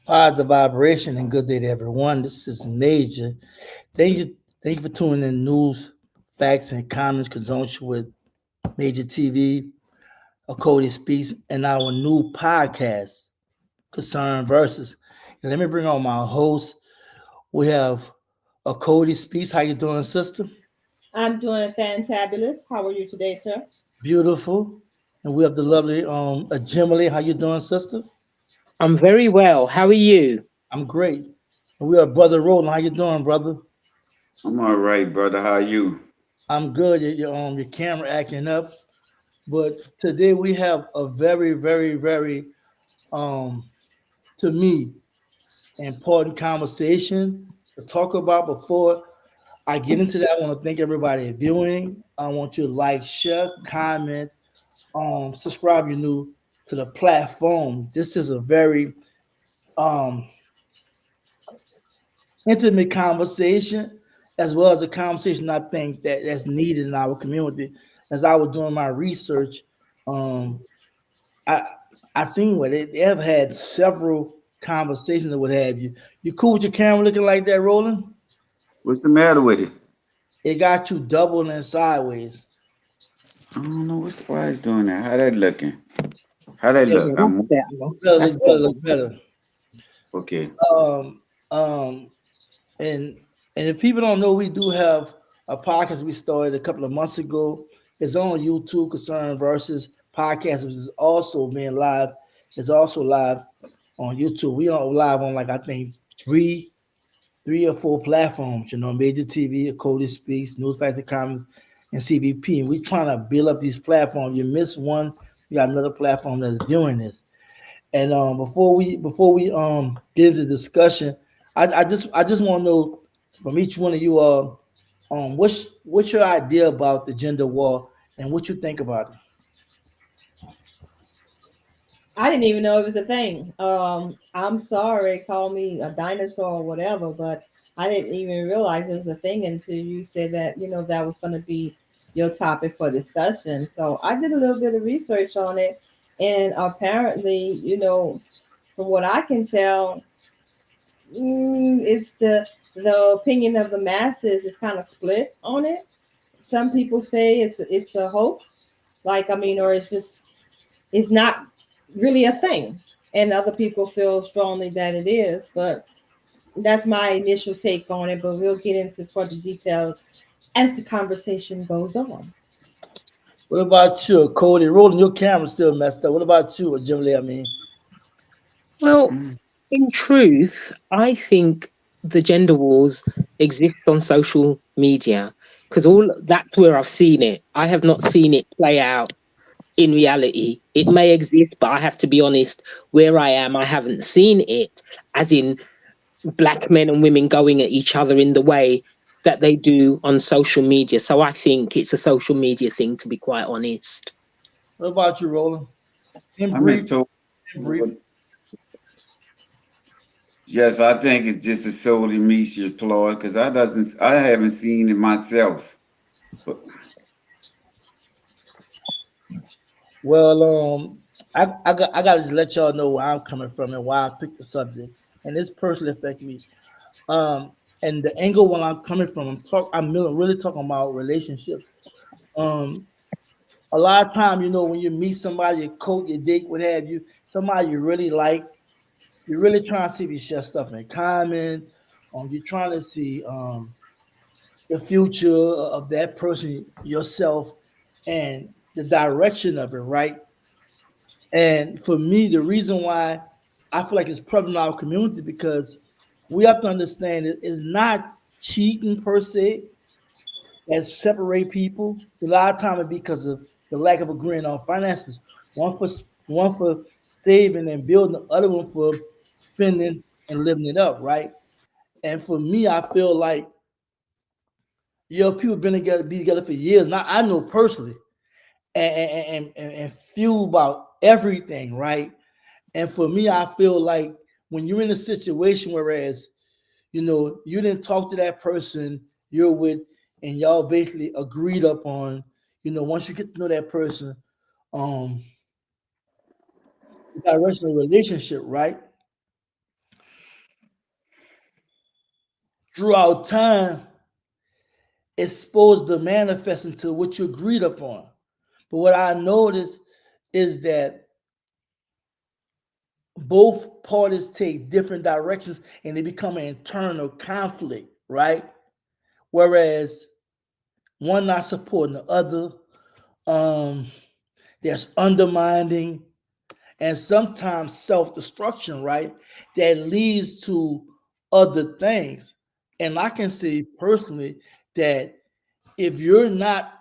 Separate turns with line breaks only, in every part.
Positive vibration and good day to everyone. This is Major. Thank you for tuning in news, facts, and comments conjunction with Major TV, a Cody Speaks, and our new podcast, Concern Versus. And let me bring on my host. We have a Cody Speaks. How you doing, sister?
I'm doing fantabulous. How are you today, sir?
Beautiful. And we have the lovely Jimily. How you doing, sister?
I'm very well. How are you?
I'm great. And we have brother Roland. How you doing, brother?
I'm all right, brother. How are you?
I'm good. Your camera acting up. But today we have a very, very, very, um, to me, important conversation to talk about. Before I get into that, I want to thank everybody viewing. I want you to like, share, comment, subscribe. You're new to the platform. This is a very um intimate conversation, as well as a conversation I think that's needed in our community. As I was doing my research, um, I I seen what they have had several conversations that would have you. You cool with your camera looking like that, Roland?
What's the matter with it?
It got you double and sideways.
I don't know why it's doing that. How that looking? How that
Yeah,
look?
Yeah, that's
I'm
better.
look better,
That's
look better,
better.
look better.
okay.
Um, um, and and if people don't know, we do have a podcast we started a couple of months ago. It's on YouTube, Concern Versus Podcast, which is also being live. It's also live on YouTube. We are live on like I think three or four platforms, Major TV, Cody Speaks, News Facts and Comments, and CVP. And we're trying to build up these platforms. You miss one, you got another platform that's doing this. And before we get into discussion, I just want to know from each one of you what's your idea about the gender war and what you think about it.
I didn't even know it was a thing. I'm sorry, call me a dinosaur or whatever, but I didn't even realize it was a thing until you said that, that was going to be your topic for discussion. So I did a little bit of research on it, and apparently, from what I can tell, it's the opinion of the masses is kind of split on it. Some people say it's a hoax, like or it's not really a thing, and other people feel strongly that it is. But that's my initial take on it. But we'll get into further details as the conversation goes on.
What about you, Cody? Rolling your camera still messed up. What about you, Jim Lee? I mean,
Well,
Mm.
in truth, I think the gender wars exist on social media because all that's where I've seen it. I have not seen it play out in reality. It may exist, but I have to be honest, where I am, I haven't seen it, as in black men and women going at each other in the way that they do on social media. So I think it's a social media thing, to be quite honest.
what about you, Roland? In
I'm in
brief,
total.
in brief.
Yes, I think it's just a solely media ploy because I haven't seen it myself. But
Well, I gotta just let y'all know where I'm coming from and why I picked the subject, and this personally affect me. Um, and the angle when I'm coming from, I'm really talking about relationships. Um, a lot of time, when you meet somebody, you coat, you date, what have you, somebody you really like, you're really trying to see if you share stuff in common. You're trying to see the future of that person, yourself, and the direction of it, right? And for me, the reason why I feel like it's problem in our community because we have to understand it's not cheating per se that separate people. A lot of time it because of the lack of agreeing on finances. One for saving and building, the other one for spending and living it up, right? And for me, I feel like people been together, be together for years. Now I know personally, and feel about everything, right? And for me, I feel like when you're in a situation whereas you didn't talk to that person you're with, and y'all basically agreed upon, once you get to know that person, um, the direction of the relationship, right? throughout time, it's supposed to manifest into what you agreed upon. But what I noticed is that both parties take different directions and they become an internal conflict, right? Whereas one not supporting the other, um, there's undermining and sometimes self-destruction, right? That leads to other things. And I can say personally that if you're not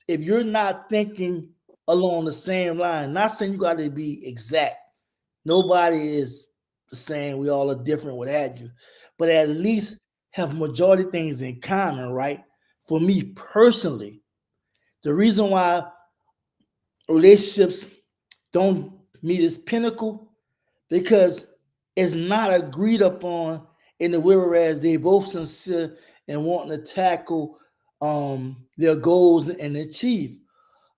if you're not thinking along the same line, not saying you got to be exact. Nobody is the same. We all are different, what have you. But at least have majority things in common, right? For me personally, the reason why relationships don't meet its pinnacle because it's not agreed upon in the way whereas they both sincere and wanting to tackle their goals and achieve.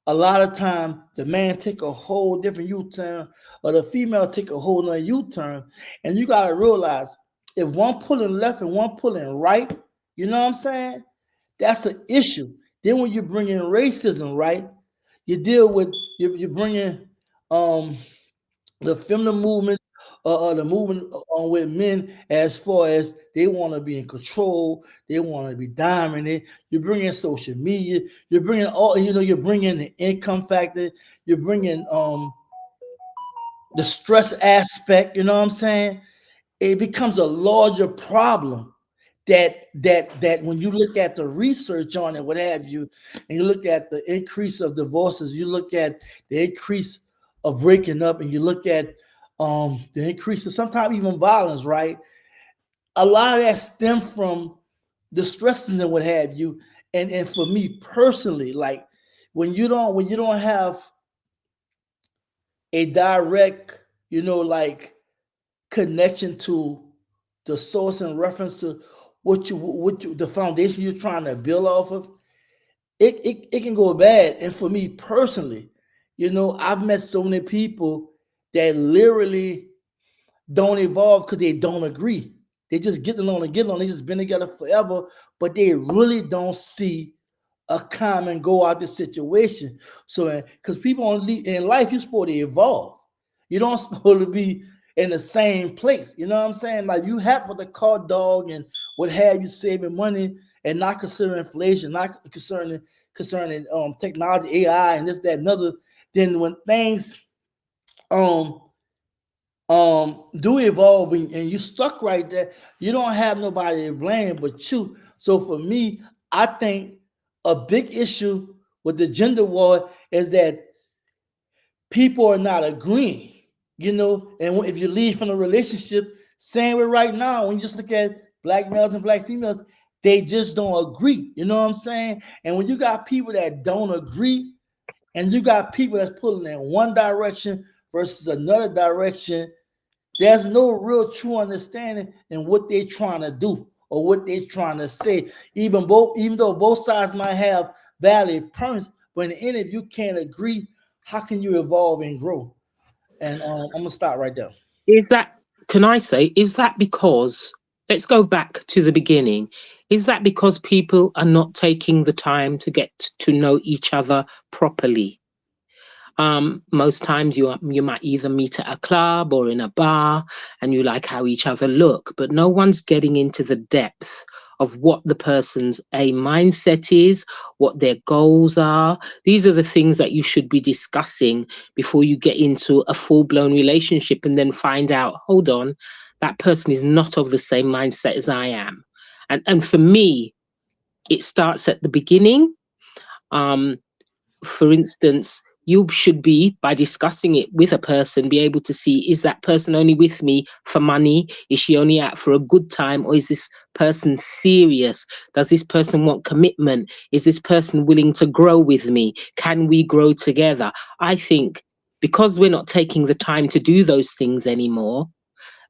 A lot of time the man take a whole different U-turn or the female take a whole nother U-turn. And you gotta realize if one pulling left and one pulling right, you know what I'm saying? That's an issue. Then when you bring in racism, right? You deal with you bring in um the feminine movement the movement on with men as far as they want to be in control, they want to be dominant. You bring in social media, you're bringing all you're bringing the income factor, you're bringing the stress aspect. You know what I'm saying? It becomes a larger problem that when you look at the research on it, what have you, and you look at the increase of divorces, you look at the increase of breaking up, and you look at the increase of sometimes even violence, right? A lot of that stem from the stresses and what have you. And for me personally, like when you don't have a direct, like connection to the source and reference to the foundation you're trying to build off of, it can go bad. And for me personally, I've met so many people that literally don't evolve because they don't agree. They just get along and get along. They just been together forever, but they really don't see a common go out this situation. So, because people in life, you're supposed to evolve. You don't supposed to be in the same place. You know what I'm saying? Like you happen to car dog and what have you saving money and not considering inflation, not concerning technology, AI, and this, that, and other. Then when things um do evolve and you stuck right there, you don't have nobody to blame but you. So for me, I think a big issue with the gender war is that people are not agreeing, and if you leave from a relationship, same way right now, when you just look at black males and black females, they just don't agree. You know what I'm saying? And when you got people that don't agree, and you got people that's pulling in one direction versus another direction, there's no real true understanding in what they're trying to do or what they're trying to say. Even though both sides might have valid points, but in the end, if you can't agree, how can you evolve and grow? And I'm gonna stop right there.
Is that, can I say, is that because, let's go back to the beginning, is that because people are not taking the time to get to know each other properly? Most times you might either meet at a club or in a bar and you like how each other look, but no one's getting into the depth of what the person's a mindset is, what their goals are. These are the things that you should be discussing before you get into a full-blown relationship and then find out, hold on, that person is not of the same mindset as I am. And for me, it starts at the beginning. Um, for instance, you should be, by discussing it with a person, be able to see, is that person only with me for money? Is she only out for a good time? Or is this person serious? Does this person want commitment? Is this person willing to grow with me? Can we grow together? I think because we're not taking the time to do those things anymore,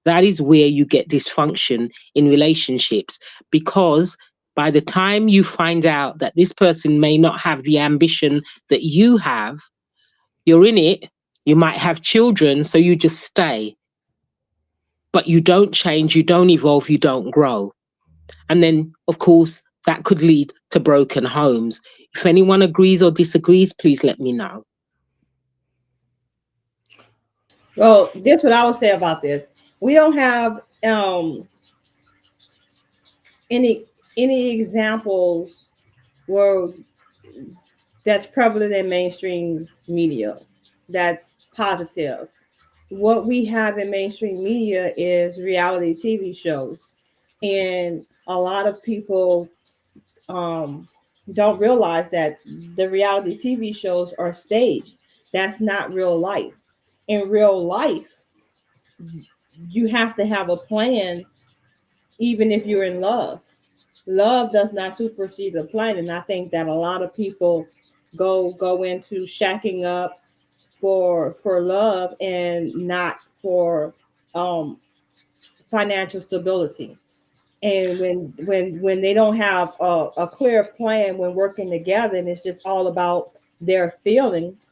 that is where you get dysfunction in relationships, because by the time you find out that this person may not have the ambition that you have, you're in it, you might have children, so you just stay. But you don't change, you don't evolve, you don't grow. And then, of course, that could lead to broken homes. If anyone agrees or disagrees, please let me know.
Well, this what I would say about this. We don't have any examples where that's prevalent in mainstream media that's positive. What we have in mainstream media is reality TV shows, and a lot of people um, don't realize that the reality TV shows are staged. That's not real life. In real life, you have to have a plan, even if you're in love. Love does not supersede the plan, and I think that a lot of people go into shacking up for love and not for um, financial stability. And when they don't have a clear plan when working together, and it's just all about their feelings,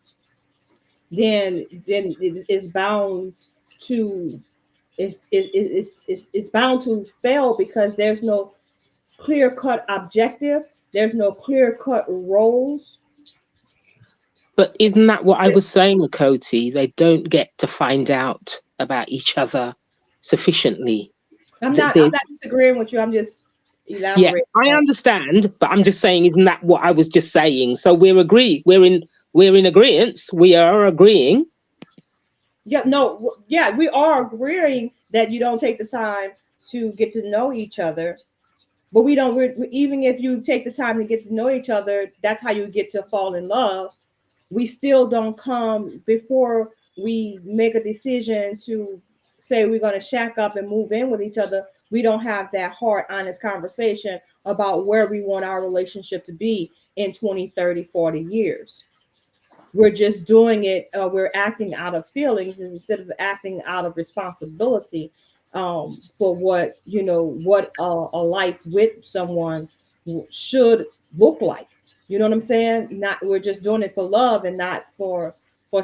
then it's bound to it's bound to fail because there's no clear cut objective. There's no clear cut roles.
But isn't that what I was saying, Akoti? They don't get to find out about each other sufficiently.
I'm not disagreeing with you. I'm just
Yeah,
elaborating
I
on.
understand, but I'm just saying, isn't that what I was just saying? So we're in agreement. We are agreeing.
Yeah, no, yeah, we are agreeing that you don't take the time to get to know each other. But we don't. Even if you take the time to get to know each other, that's how you get to fall in love. We still don't come before we make a decision to say we're going to shack up and move in with each other. We don't have that hard, honest conversation about where we want our relationship to be in 20, 30, 40 years. We're just doing it. We're acting out of feelings instead of acting out of responsibility for what what a life with someone should look like. You know what I'm saying? Not we're just doing it for love and not for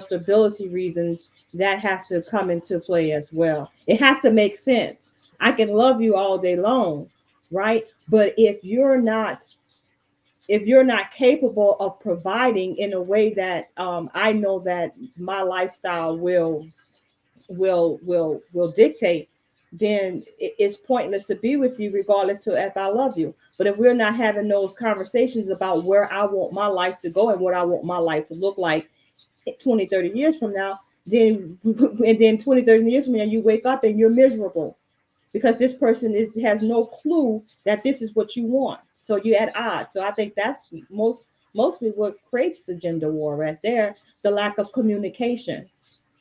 stability reasons. That has to come into play as well. It has to make sense. I can love you all day long, right? But if you're not capable of providing in a way that I know that my lifestyle will dictate, then it's pointless to be with you, regardless to if I love you. But if we're not having those conversations about where I want my life to go and what I want my life to look like 20, 30 years from now, then and then 20, 30 years from now, you wake up and you're miserable because this person has no clue that this is what you want. So you're at odds. So I think that's mostly what creates the gender war right there, the lack of communication.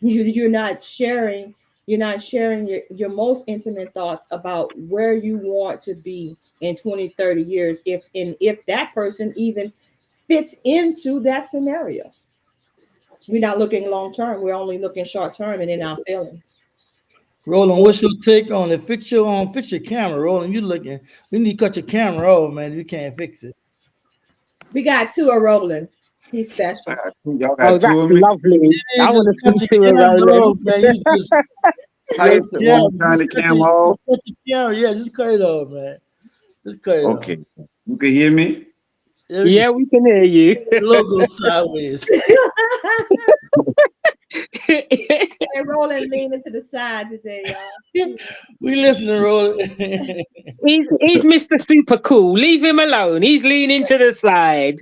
You're not sharing your most intimate thoughts about where you want to be in 20, 30 years, if that person even fits into that scenario. We're not looking long term, we're only looking short term and in our feelings.
Roland, what's your take on it? Fix your camera, Roland. You looking? You need to cut your camera off, man. You can't fix it.
We got two are rolling. He's special.
Y'all
Oh,
got two
that's
of me.
lovely.
Yeah,
I
just
want to
cut
see
your
Sue
camera
Roland.
off, man. You just
How
your
you want
camera.
me to turn the camera off?
Cut the camera. Yeah, just cut it off, man. Just cut it off.
Okay. You can hear me?
There we go.
Yeah, we can hear you.
Logo sideways.
And rolling leaning to the side today, y'all.
We listening, Roland.
He's Mr. Super Cool. Leave him alone. He's leaning to the side.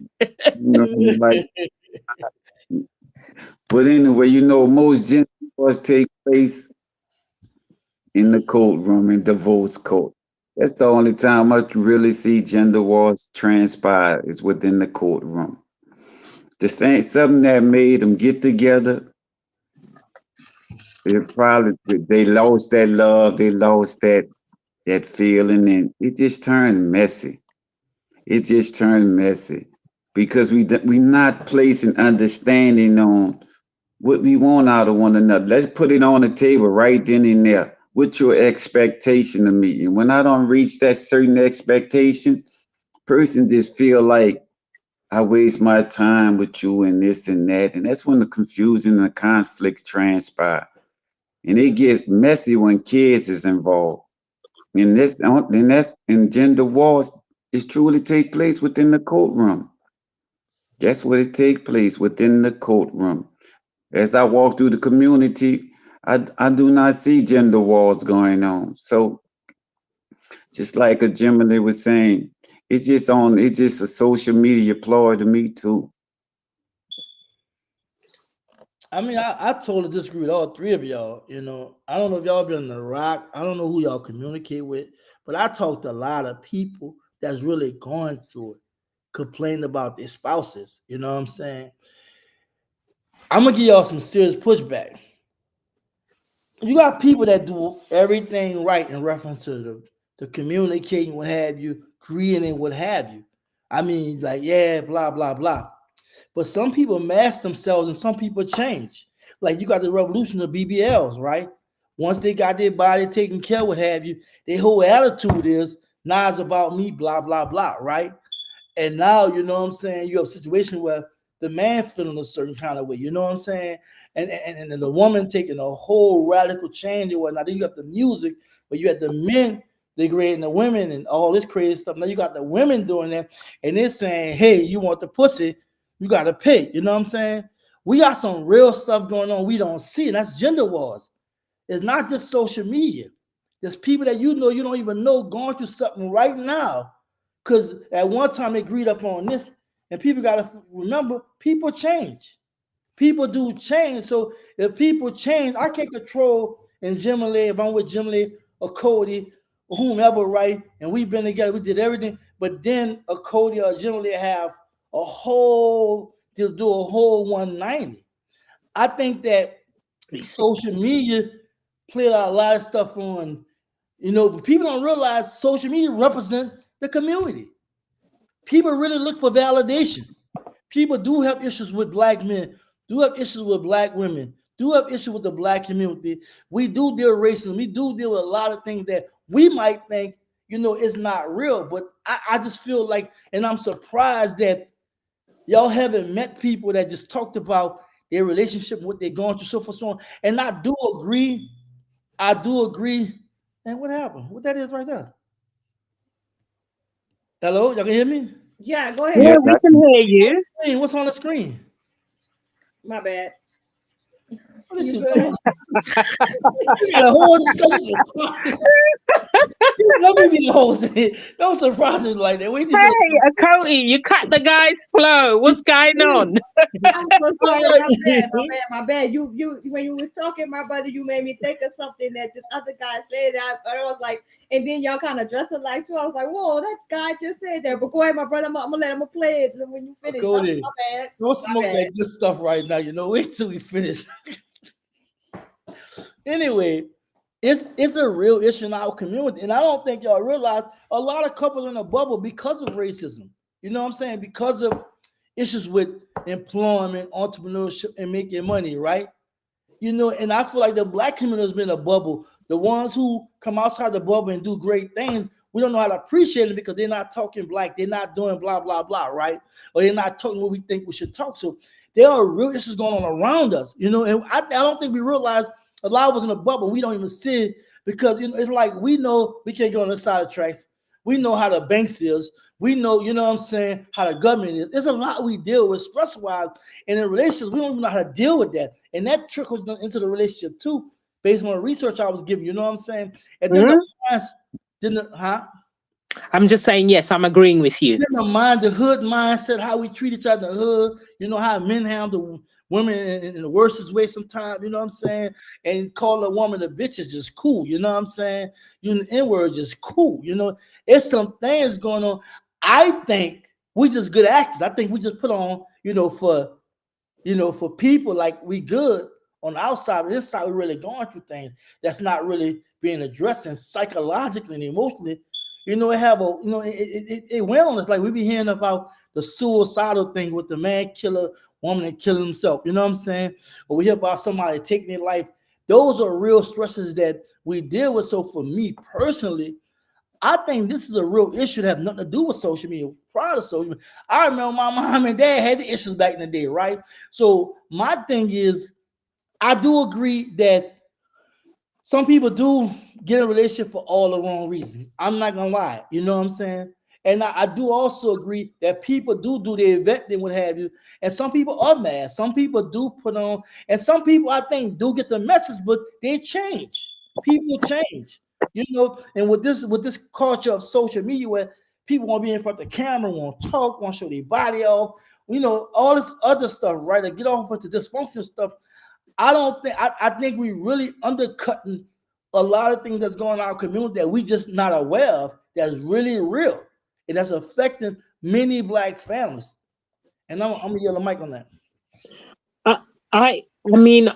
Like, but anyway, most gender wars take place in the courtroom, in divorce court. That's the only time I really see gender wars transpire is within the courtroom. The same something that made them get together. It probably they lost that love, they lost that feeling, and it just turned messy. It just turned messy because we not placing understanding on what we want out of one another. Let's put it on the table right then and there. What's your expectation of me? And when I don't reach that certain expectation, person just feel like I waste my time with you and this and that. And that's when the confusion and the conflict transpire. And it gets messy when kids is involved. and gender wars is truly take place within the courtroom. That's what it take place within the courtroom. As I walk through the community, I do not see gender wars going on. So just like a Gemini was saying, it's just a social media ploy to me too.
I mean, I totally disagree with all three of y'all. I don't know if y'all been in Iraq. I don't know who y'all communicate with, but I talked to a lot of people that's really going through it, complaining about their spouses. You know what I'm saying? I'm gonna give y'all some serious pushback. You got people that do everything right in reference to the communicating, what have you, creating, what have you. I mean, like, yeah, blah, blah, blah. But some people mask themselves and some people change. Like you got the revolution of BBLs, right? Once they got their body taken care, what have you, their whole attitude is, nah, it's about me, blah, blah, blah, right? And now, you know what I'm saying, you have a situation where the man feeling a certain kind of way, you know what I'm saying? And the woman taking a whole radical change and whatnot. Then you got the music, but you had the men degrading the women and all this crazy stuff. Now you got the women doing that, and they're saying, hey, you want the pussy, you got to pay. You know what I'm saying? We got some real stuff going on we don't see, and that's gender wars. It's not just social media. There's people that you don't even know going through something right now because at one time they agreed upon this, and people got to remember people change. People do change. So if people change, I can't control in Jimmy if I'm with Jimmy or Cody or whomever, right? And we've been together, we did everything. But then a Cody or Jimmy have they'll do a whole 190. I think that social media played a lot of stuff on, but people don't realize social media represent the community. People really look for validation. People do have issues with black men, do have issues with black women, do have issues with the black community. We do deal with racism. We do deal with a lot of things that we might think, it's not real. But I just feel like, and I'm surprised that y'all haven't met people that just talked about their relationship, what they're going through, so forth, so on. And I do agree. And what happened? What that is right there? Hello, y'all can hear me?
Yeah, go ahead.
Yeah,
Yes,
we can hear you.
Hey, what's on the screen?
My bad.
What is
You
you
good?
doing? You got a whole discussion. Let me be the host. Don't surprise me like that. We need to.
Hey, Cody, you cut the guy's flow. What's going on?
I'm so sorry. My bad. My bad. My bad. You. When you was talking, my brother, you made me think of something that this other guy said. I was like, and then y'all kind of dressed alike too. I was like, whoa, that guy just said that. But go ahead, my brother. I'm gonna let him play it when you finish. Oh,
Cody,
my bad.
don't
My
smoke
bad.
that good stuff right now. Wait till we finish. Anyway, it's a real issue in our community, and I don't think y'all realize a lot of couples in a bubble because of racism. You know what I'm saying? Because of issues with employment, entrepreneurship, and making money, right? And I feel like the black community has been a bubble. The ones who come outside the bubble and do great things, we don't know how to appreciate it because they're not talking black, they're not doing blah, blah, blah, right? Or they're not talking what we think we should talk. So there are real issues going on around us, and I don't think we realize a lot of us in a bubble, we don't even see it because it's like we know we can't go on the side of tracks. We know how the banks is. We know, what I'm saying, how the government is. There's a lot we deal with stress-wise. And in relationships, we don't even know how to deal with that. And that trickles into the relationship too, based on the research I was giving. You know what I'm saying? And then
I'm just saying, yes, I'm agreeing with you.
the hood mindset, how we treat each other in the hood, how men handle women in the worstest way sometimes, you know what I'm saying? And call a woman a bitch is just cool, you know what I'm saying? The N-word just cool, It's some things going on. I think we just good actors. I think we just put on, for people like we good on the outside, but inside we're really going through things that's not really being addressed and psychologically and emotionally. It have a, it went on us. Like we be hearing about the suicidal thing with the man killer woman and killing himself. You know what I'm saying? Or we hear about somebody taking their life. Those are real stresses that we deal with. So for me personally, I think this is a real issue that have nothing to do with social media. Prior to social media, I remember my mom and dad had the issues back in the day, right? So my thing is, I do agree that some people do get in a relationship for all the wrong reasons. I'm not gonna lie, you know what I'm saying? And I do also agree that people do their vetting, what have you. And some people are mad. Some people do put on, and some people I think do get the message, but they change. People change, you know. And with this culture of social media, where people want to be in front of the camera, want to talk, want to show their body off, you know, all this other stuff, right? To get off with the dysfunctional stuff. I think we really undercutting a lot of things that's going on in our community that we just not aware of, that's really real and that's affecting many black families. And I'm gonna yell the mic on that.
I, I mean,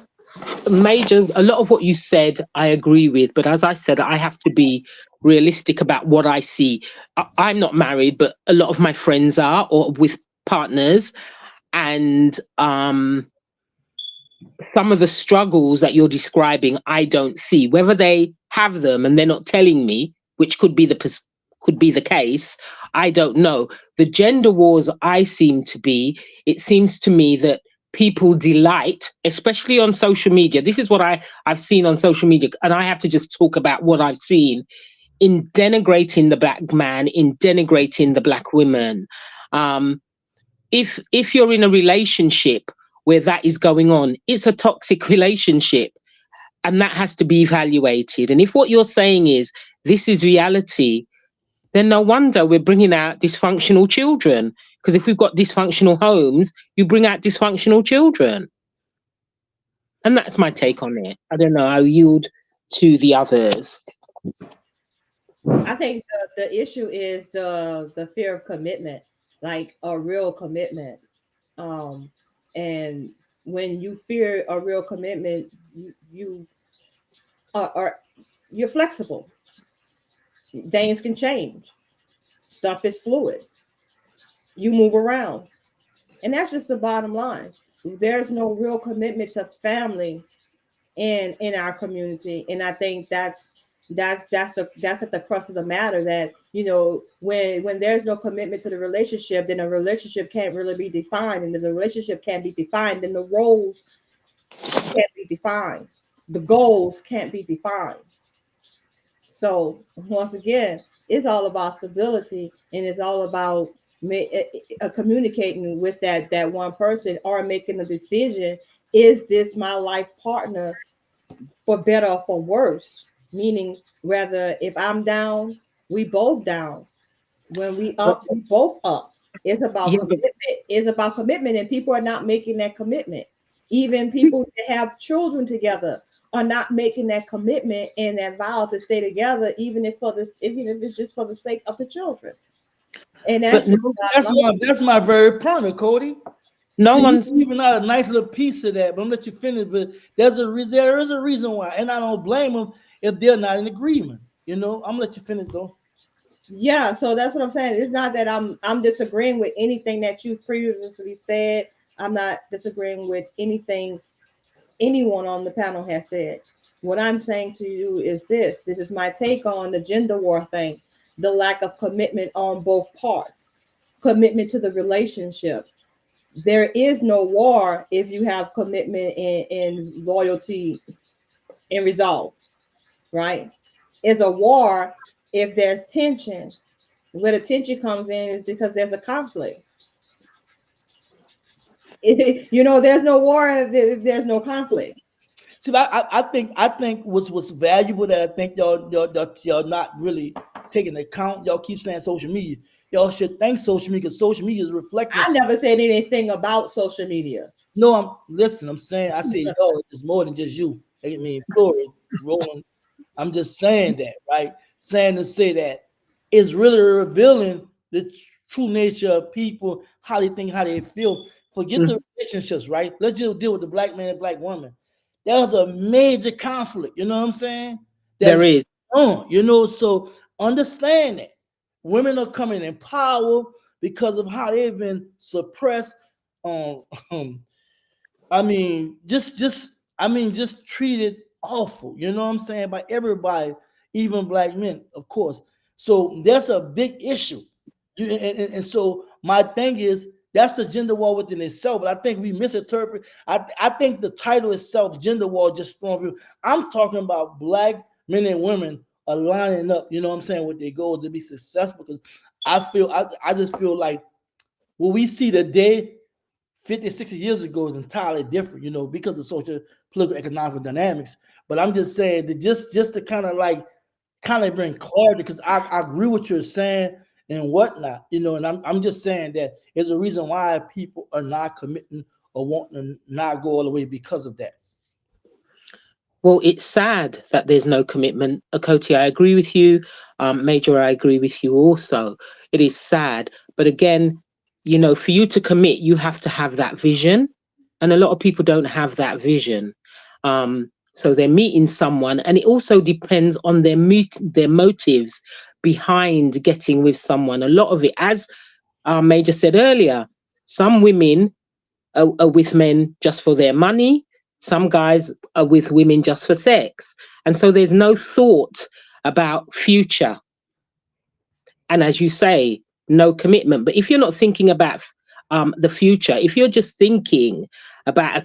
major, a lot of what you said, I agree with. But as I said, I have to be realistic about what I see. I'm not married, but a lot of my friends are, or with partners, and some of the struggles that you're describing, I don't see. Whether they have them and they're not telling me, which could be the case, I don't know. The gender wars I seem to be, it seems to me that people delight, especially on social media. This is what I've seen on social media, and I have to just talk about what I've seen in denigrating the black man, in denigrating the black woman. Um, if you're in a relationship where that is going on, it's a toxic relationship, and that has to be evaluated. And if what you're saying is this is reality, then no wonder we're bringing out dysfunctional children. Because if we've got dysfunctional homes, you bring out dysfunctional children. And that's my take on it. I don't know. I'll yield to the others.
I think the issue is the fear of commitment, like a real commitment. Um, and when you fear a real commitment, you are you're flexible. Things can change. Stuff is fluid. You move around, and that's just the bottom line. There's no real commitment to family in our community, and I think that's at the crux of the matter. That when there's no commitment to the relationship, then a relationship can't really be defined, and if the relationship can't be defined, then the roles can't be defined, the goals can't be defined. So once again, it's all about stability, and it's all about communicating with that one person, or making a decision. Is this my life partner, for better or for worse? Meaning, whether if I'm down, we both down. When we
But
up, we both up. It's about
yeah, but
commitment. It's about commitment, and people are not making that commitment. Even people that have children together are not making that commitment and that vow to stay together, even if it's just for the sake of the children. And
but
that's just
no,
bottom
That's my very point, Cody.
no
See, you
one's
leaving out a nice little piece of that, but I'm gonna let you finish. But there is a reason why, and I don't blame them if they're not in agreement. I'm gonna let you finish though.
Yeah, so that's what I'm saying. It's not that I'm disagreeing with anything that you've previously said. I'm not disagreeing with anything anyone on the panel has said. What I'm saying to you is this. This is my take on the gender war thing, the lack of commitment on both parts, commitment to the relationship. There is no war if you have commitment and loyalty and resolve, right? It's a war if there's tension. Where the tension comes in is because there's a conflict. There's no war if there's no conflict.
See, I think what's valuable that I think y'all not really taking account. Y'all keep saying social media. Y'all should thank social media, because social media is reflecting.
I never said anything about social media.
No, I'm saying, I say y'all, it's more than just you. I mean, plural, rolling. I'm just saying that, right? Saying to say that it's really revealing the true nature of people, how they think, how they feel. Forget the relationships, right? Let's just deal with the black man and black woman. That was a major conflict, you know what I'm saying?
there
That's
is.
so understand that women are coming in power because of how they've been suppressed. Um, just treated awful. You know what I'm saying? By everybody, even black men, of course. So that's a big issue. And so my thing is That's a gender war within itself. But I think we misinterpret. I think the title itself, gender war, just strong people. I'm talking about black men and women are lining up, you know what I'm saying, with their goals to be successful. Because I just feel like what we see today 50, 60 years ago is entirely different, you know, because of social, political, economic dynamics. But I'm just saying that just to kind of bring clarity, because I agree with what you're saying and whatnot, you know, and I'm just saying that there's a reason why people are not committing or wanting to not go all the way because of that.
Well, it's sad that there's no commitment. Akoti, I agree with you. Major, I agree with you also. It is sad. But again, you know, for you to commit, you have to have that vision. And a lot of people don't have that vision. So they're meeting someone, and it also depends on their motives behind getting with someone. A lot of it, as Major said earlier, some women are with men just for their money. Some guys are with women just for sex. And so there's no thought about future. And as you say, no commitment. But if you're not thinking about the future, if you're just thinking about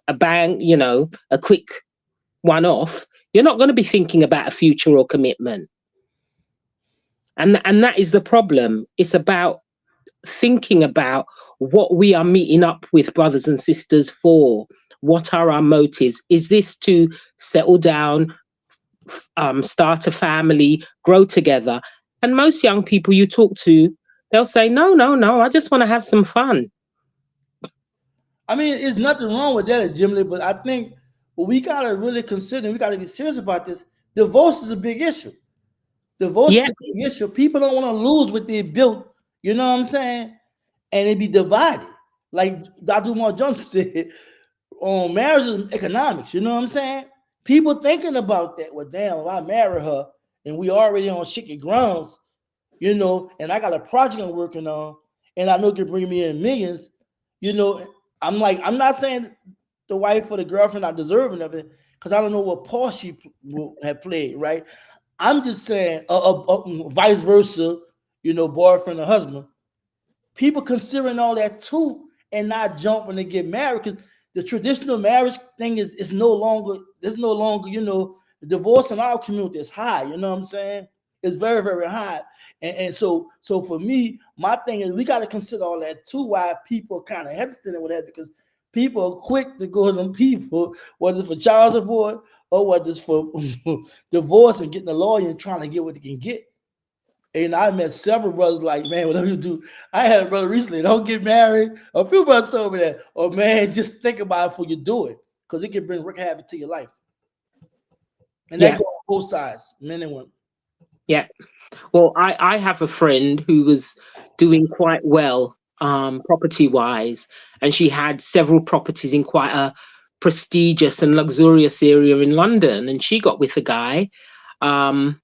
a bang, you know, a quick one off, you're not going to be thinking about a future or commitment. And that is the problem. It's about thinking about what we are meeting up with brothers and sisters for. What are our motives? Is this to settle down, start a family, grow together? And most young people you talk to, they'll say, no, no, no, I just want to have some fun.
I mean, there's nothing wrong with that, Jimmy, but I think what we gotta really consider, we gotta be serious about this. Divorce is a big issue. Divorce is
Yeah,
a big issue. People don't want to lose what they built, you know what I'm saying? And it be divided. Like Dr. Umar Johnson said, on marriage is economics, you know what I'm saying? People thinking about that. Well, damn, if I marry her and we already on shaky grounds, you know, and I got a project I'm working on, and I know it can bring me in millions, you know. I'm like, I'm not saying the wife or the girlfriend not deserving of it, because I don't know what part she will have played, right? I'm just saying, vice versa, you know, boyfriend or husband. People considering all that too, and not jumping to get married, because the traditional marriage thing is no longer. There's no longer, you know, the divorce in our community is high. You know what I'm saying? It's very, very high. And so for me, my thing is we got to consider all that too. Why people kind of hesitant with that, because people are quick to go to them people, whether it's for child support or whether it's for divorce and getting a lawyer and trying to get what they can get. And I met several brothers like, man, whatever you do. I had a brother recently, don't get married. A few brothers told me that. Oh man, just think about it before you do it. Because it can bring wreak havoc to your life. And that
yeah,
goes on both sides, men and women.
yeah. Well, I have a friend who was doing quite well property wise, and she had several properties in quite a prestigious and luxurious area in London. And she got with a guy. Um,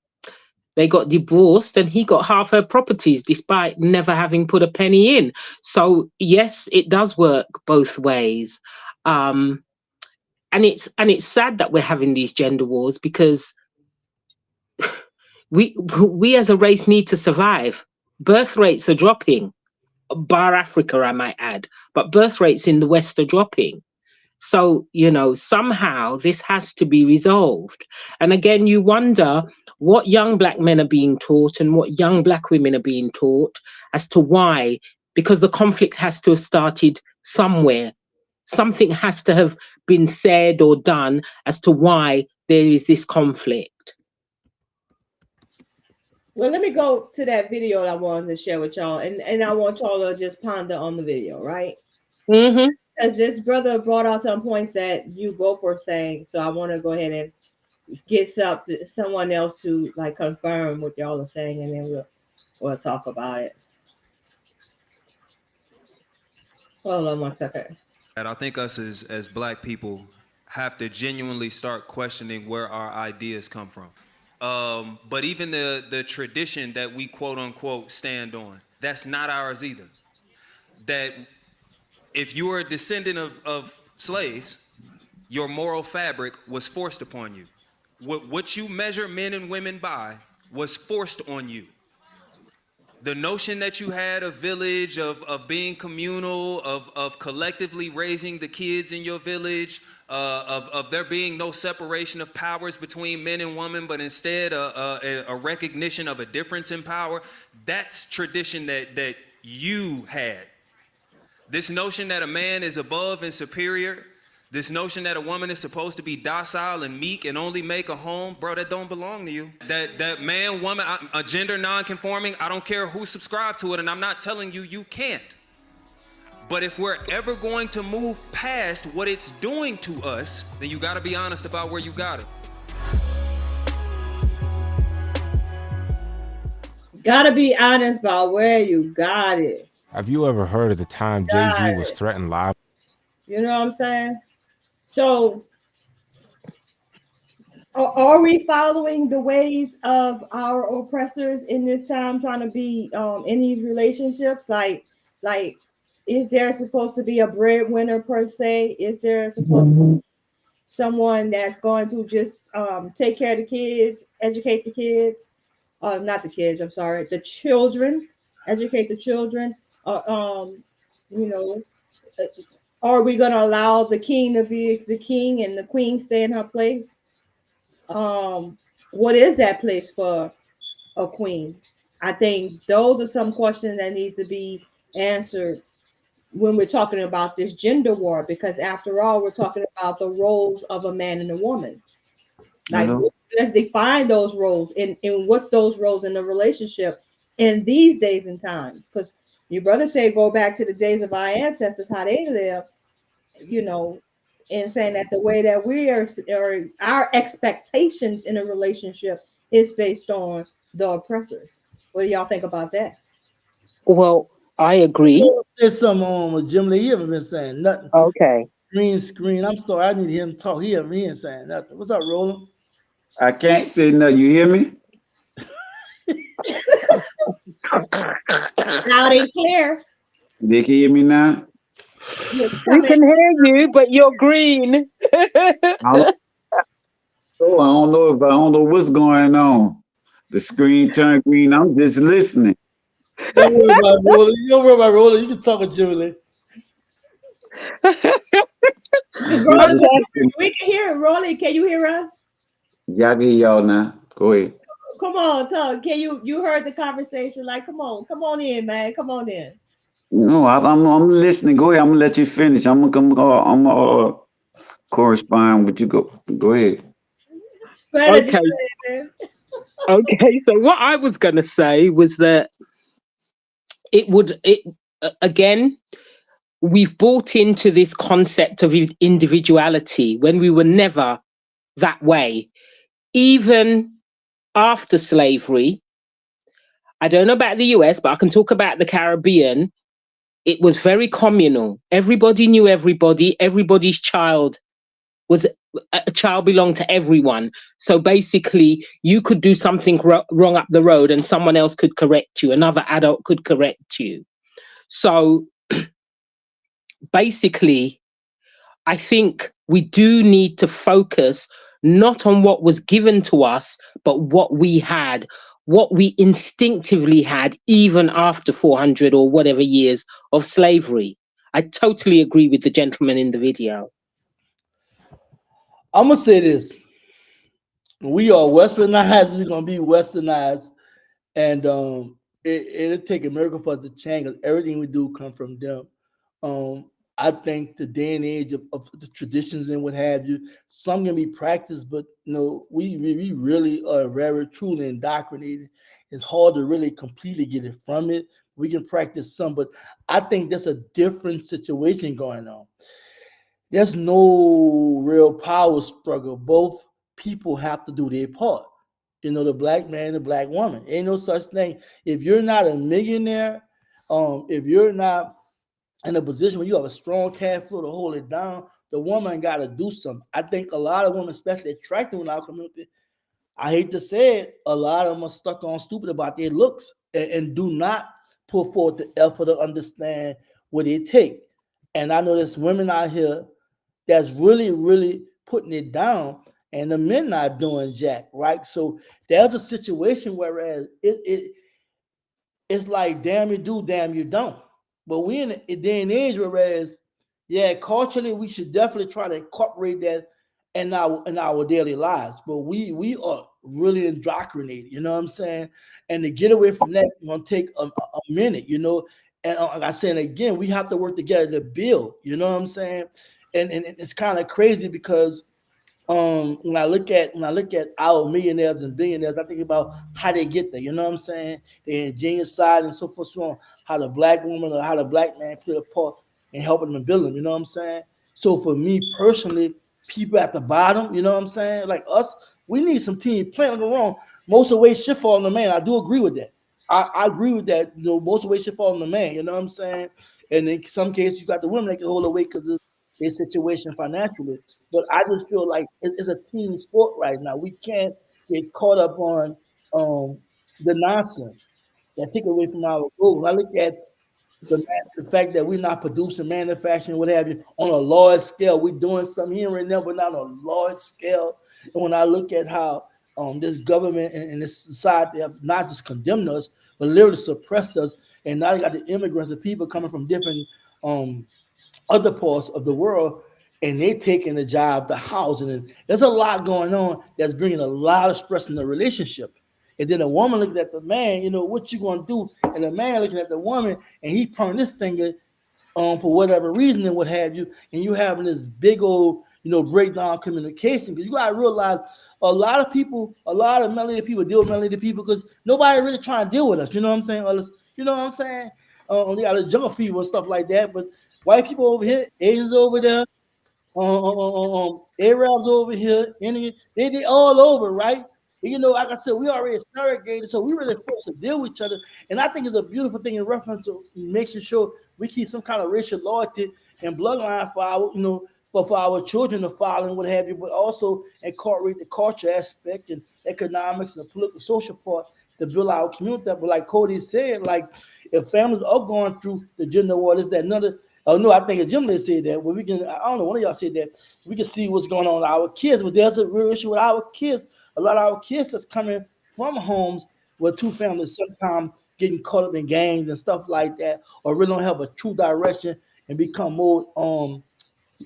they got divorced, and he got half her properties despite never having put a penny in. So yes, it does work both ways. Um, and it's sad that we're having these gender wars because we as a race need to survive. Birth rates are dropping, bar Africa, I might add, but birth rates in the West are dropping. So, you know, somehow this has to be resolved. And again, you wonder what young black men are being taught and what young black women are being taught as to why, because the conflict has to have started somewhere. Something has to have been said or done as to why there is this conflict.
Well, let me go to that video I wanted to share with y'all, and I want y'all to just ponder on the video, right?
Mm-hmm.
Because this brother brought out some points that you both were saying, so I want to go ahead and get someone else to like confirm what y'all are saying, and then we'll talk about it. Hold on 1 second.
And I think us as black people have to genuinely start questioning where our ideas come from. But even the tradition that we quote unquote stand on, that's not ours either. That if you are a descendant of slaves, your moral fabric was forced upon you. What you measure men and women by was forced on you. The notion that you had a village of being communal, of collectively raising the kids in your village, of there being no separation of powers between men and women, but instead a recognition of a difference in power, that's tradition that you had. This notion that a man is above and superior, this notion that a woman is supposed to be docile and meek and only make a home, bro, that don't belong to you. That man, woman, a gender non-conforming, I don't care who subscribe to it, and I'm not telling you you can't. But if we're ever going to move past what it's doing to us, then you gotta be honest about where you got it.
Gotta be honest about where you got it.
Have you ever heard of the time Jay-Z was threatened live?
You know what I'm saying? So are we following the ways of our oppressors in this time, trying to be in these relationships? Like, is there supposed to be a breadwinner per se? Is there supposed to be someone that's going to just take care of the kids, educate the kids? Not the kids, I'm sorry, the children, educate the children. You know, are we going to allow the king to be the king and the queen stay in her place? What is that place for a queen? I think those are some questions that need to be answered when we're talking about this gender war, because after all, we're talking about the roles of a man and a woman. Like, let's define those roles and what's those roles in the relationship in these days and times. Because your brother said go back to the days of our ancestors, how they lived, you know, and saying that the way that we are, or our expectations in a relationship is based on the oppressors. What do y'all think about that?
Well, I agree.
Say something on with Jim Lee. He haven't been saying nothing.
Okay.
Green screen. I'm sorry. I need him to talk. He ain't saying nothing. What's up, Roland?
I can't say nothing. You hear me?
Loud and clear.
They can hear me now?
We can hear you, but you're green.
I don't know what's going on. The screen turned green. I'm just listening.
Don't worry about Roland. You don't worry about Roland. You can talk with Jim Lee.
Roland, we can hear it. Roland, can you hear us?
Y'all get y'all now. Go ahead.
Come on, talk. Can you heard the conversation? Like, come on in, man. Come on in.
No, I'm listening. Go ahead. I'm gonna let you finish. I'm gonna correspond with you. Go ahead.
Okay. Okay. So what I was going to say was that again, we've bought into this concept of individuality when we were never that way. Even after slavery, I don't know about the US, but I can talk about the Caribbean. It was very communal. Everybody knew everybody. Everybody's child was a child belonged to everyone. So basically, you could do something wrong up the road and someone else could correct you. Another adult could correct you. So basically, I think we do need to focus not on what was given to us, but what we had, what we instinctively had, even after 400 or whatever years of slavery. I totally agree with the gentleman in the video.
I'm going to say this. We are westernized. We're going to be westernized. And it'll take a miracle for us to change, because everything we do come from them. I think the day and age of the traditions and what have you, some can be practiced, but we really are very truly indoctrinated. It's hard to really completely get it from it. We can practice some, but I think there's a different situation going on. There's no real power struggle. Both people have to do their part. The black man and the black woman. Ain't no such thing. If you're not a millionaire, if you're not in a position where you have a strong cash flow to hold it down, the woman got to do something. I think a lot of women, especially attractive in our community, I hate to say it, a lot of them are stuck on stupid about their looks and do not put forth the effort to understand what it takes. And I know there's women out here that's really, really putting it down, and the men not doing jack, right? So there's a situation whereas it it's like damn you do, damn you don't. But we in a day and age whereas, yeah, culturally we should definitely try to incorporate that in our daily lives. But we are really indoctrinated, you know what I'm saying? And to get away from that, it's gonna take a minute, you know. And like I said again, we have to work together to build, you know what I'm saying? And it's kind of crazy because when I look at our millionaires and billionaires, I think about how they get there. You know what I'm saying? Their ingenious side and so forth, so on. How the black woman or how the black man played a part in helping them build them. You know what I'm saying? So for me personally, people at the bottom, you know what I'm saying? Like us, we need some team playing. Don't get me wrong. Most of the weight should fall on the man. I do agree with that. I agree with that. You know, most of the weight should fall on the man. You know what I'm saying? And in some cases, you got the women that can hold the weight because of their situation financially. But I just feel like it's a team sport right now. We can't get caught up on um, the nonsense that take away from our goal. When I look at the fact that we're not producing, manufacturing, what have you, on a large scale, we're doing something here and there, but not on a large scale. And when I look at how this government and this society have not just condemned us, but literally suppressed us, and now you got the immigrants, the people coming from different um, other parts of the world, and they taking the job, the housing, and there's a lot going on that's bringing a lot of stress in the relationship. And then the woman looking at the man, you know, what you gonna do? And the man looking at the woman, and he pointing this finger for whatever reason and what have you, and you having this big old, you know, breakdown communication. Because you gotta realize a lot of people, a lot of melanated people deal with melanated people because nobody really trying to deal with us. You know what I'm saying? You know what I'm saying? They got a jungle fever and stuff like that. But white people over here, Asians over there, Arabs over here, Indian, they all over, right? And, you know, like I said, we already segregated, so we really forced to deal with each other. And I think it's a beautiful thing in reference to making sure we keep some kind of racial loyalty and bloodline for our, you know, for our children to follow and what have you, but also incorporate the culture aspect and economics and the political social part to build our community. But like Cody said, like if families are going through the gender war, is that another? Oh no, I think Jim Lee said that. Well, we can. I don't know. One of y'all said that we can see what's going on with our kids, but there's a real issue with our kids. A lot of our kids that's coming from homes where two families sometimes getting caught up in gangs and stuff like that, or really don't have a true direction and become more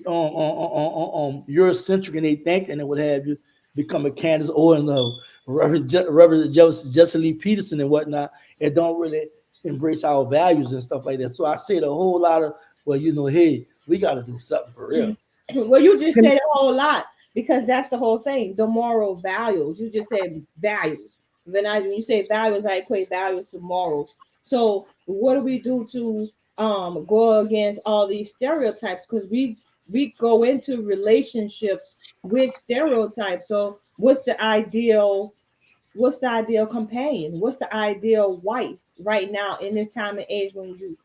Eurocentric and they think and what have you, become a Candace Owens or Reverend Jesse Lee Peterson and whatnot, and don't really embrace our values and stuff like that. So I said a whole lot of, well, you know, hey, we got to do something for real.
Well, you just said a whole lot because that's the whole thing. The moral values. You just said values. When you say values, I equate values to morals. So what do we do to go against all these stereotypes? Because we go into relationships with stereotypes. So what's the ideal companion? What's the ideal wife right now in this time and age when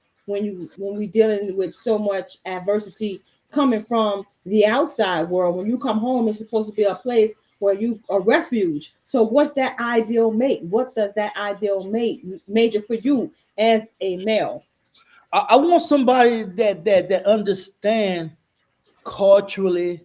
we dealing with so much adversity coming from the outside world? When you come home, it's supposed to be a place where you a refuge. So what's that ideal mate? What does that ideal mate major for you as a male?
I want somebody that understand culturally,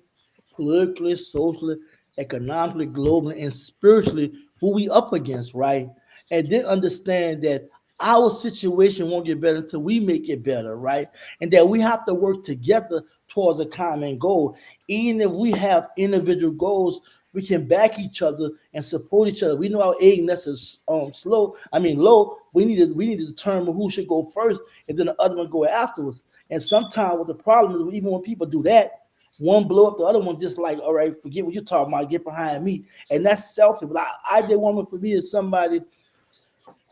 politically, socially, economically, globally, and spiritually who we up against, right? And then understand that our situation won't get better until we make it better, right? And that we have to work together towards a common goal. Even if we have individual goals, we can back each other and support each other. We know our ignorance is low. We need to determine who should go first, and then the other one go afterwards. And sometimes what the problem is, even when people do that, one blow up the other one, just like, all right, forget what you're talking about, get behind me. And that's selfish. But ideal woman for me is somebody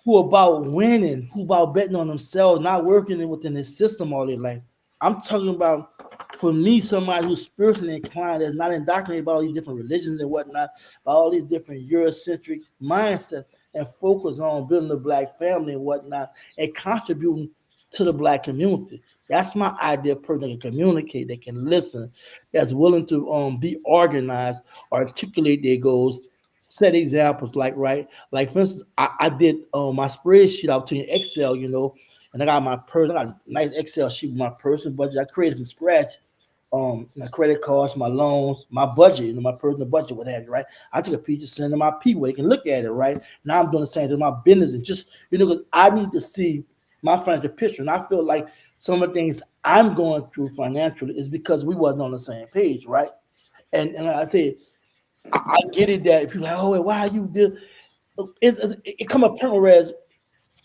who about winning, who about betting on themselves, not working within the system all their life. I'm talking about, for me, somebody who's spiritually inclined, that's not indoctrinated by all these different religions and whatnot, by all these different Eurocentric mindsets, and focus on building a black family and whatnot, and contributing to the black community. That's my ideal person that can communicate, that can listen, that's willing to be organized, articulate their goals, set examples. Like right, like for instance, I did my spreadsheet out to Excel, you know, and I got my person, I got a nice Excel sheet with my personal budget I created from scratch my credit cards, my loans, my budget, my personal budget, what have you, right? I took a picture, send to my people, they can look at it, right? Now I'm doing the same to my business, and just, because I need to see my financial picture, and I feel like some of the things I'm going through financially is because we wasn't on the same page, right? And like I said, I get it that people are like, oh, why are you do? It come up whereas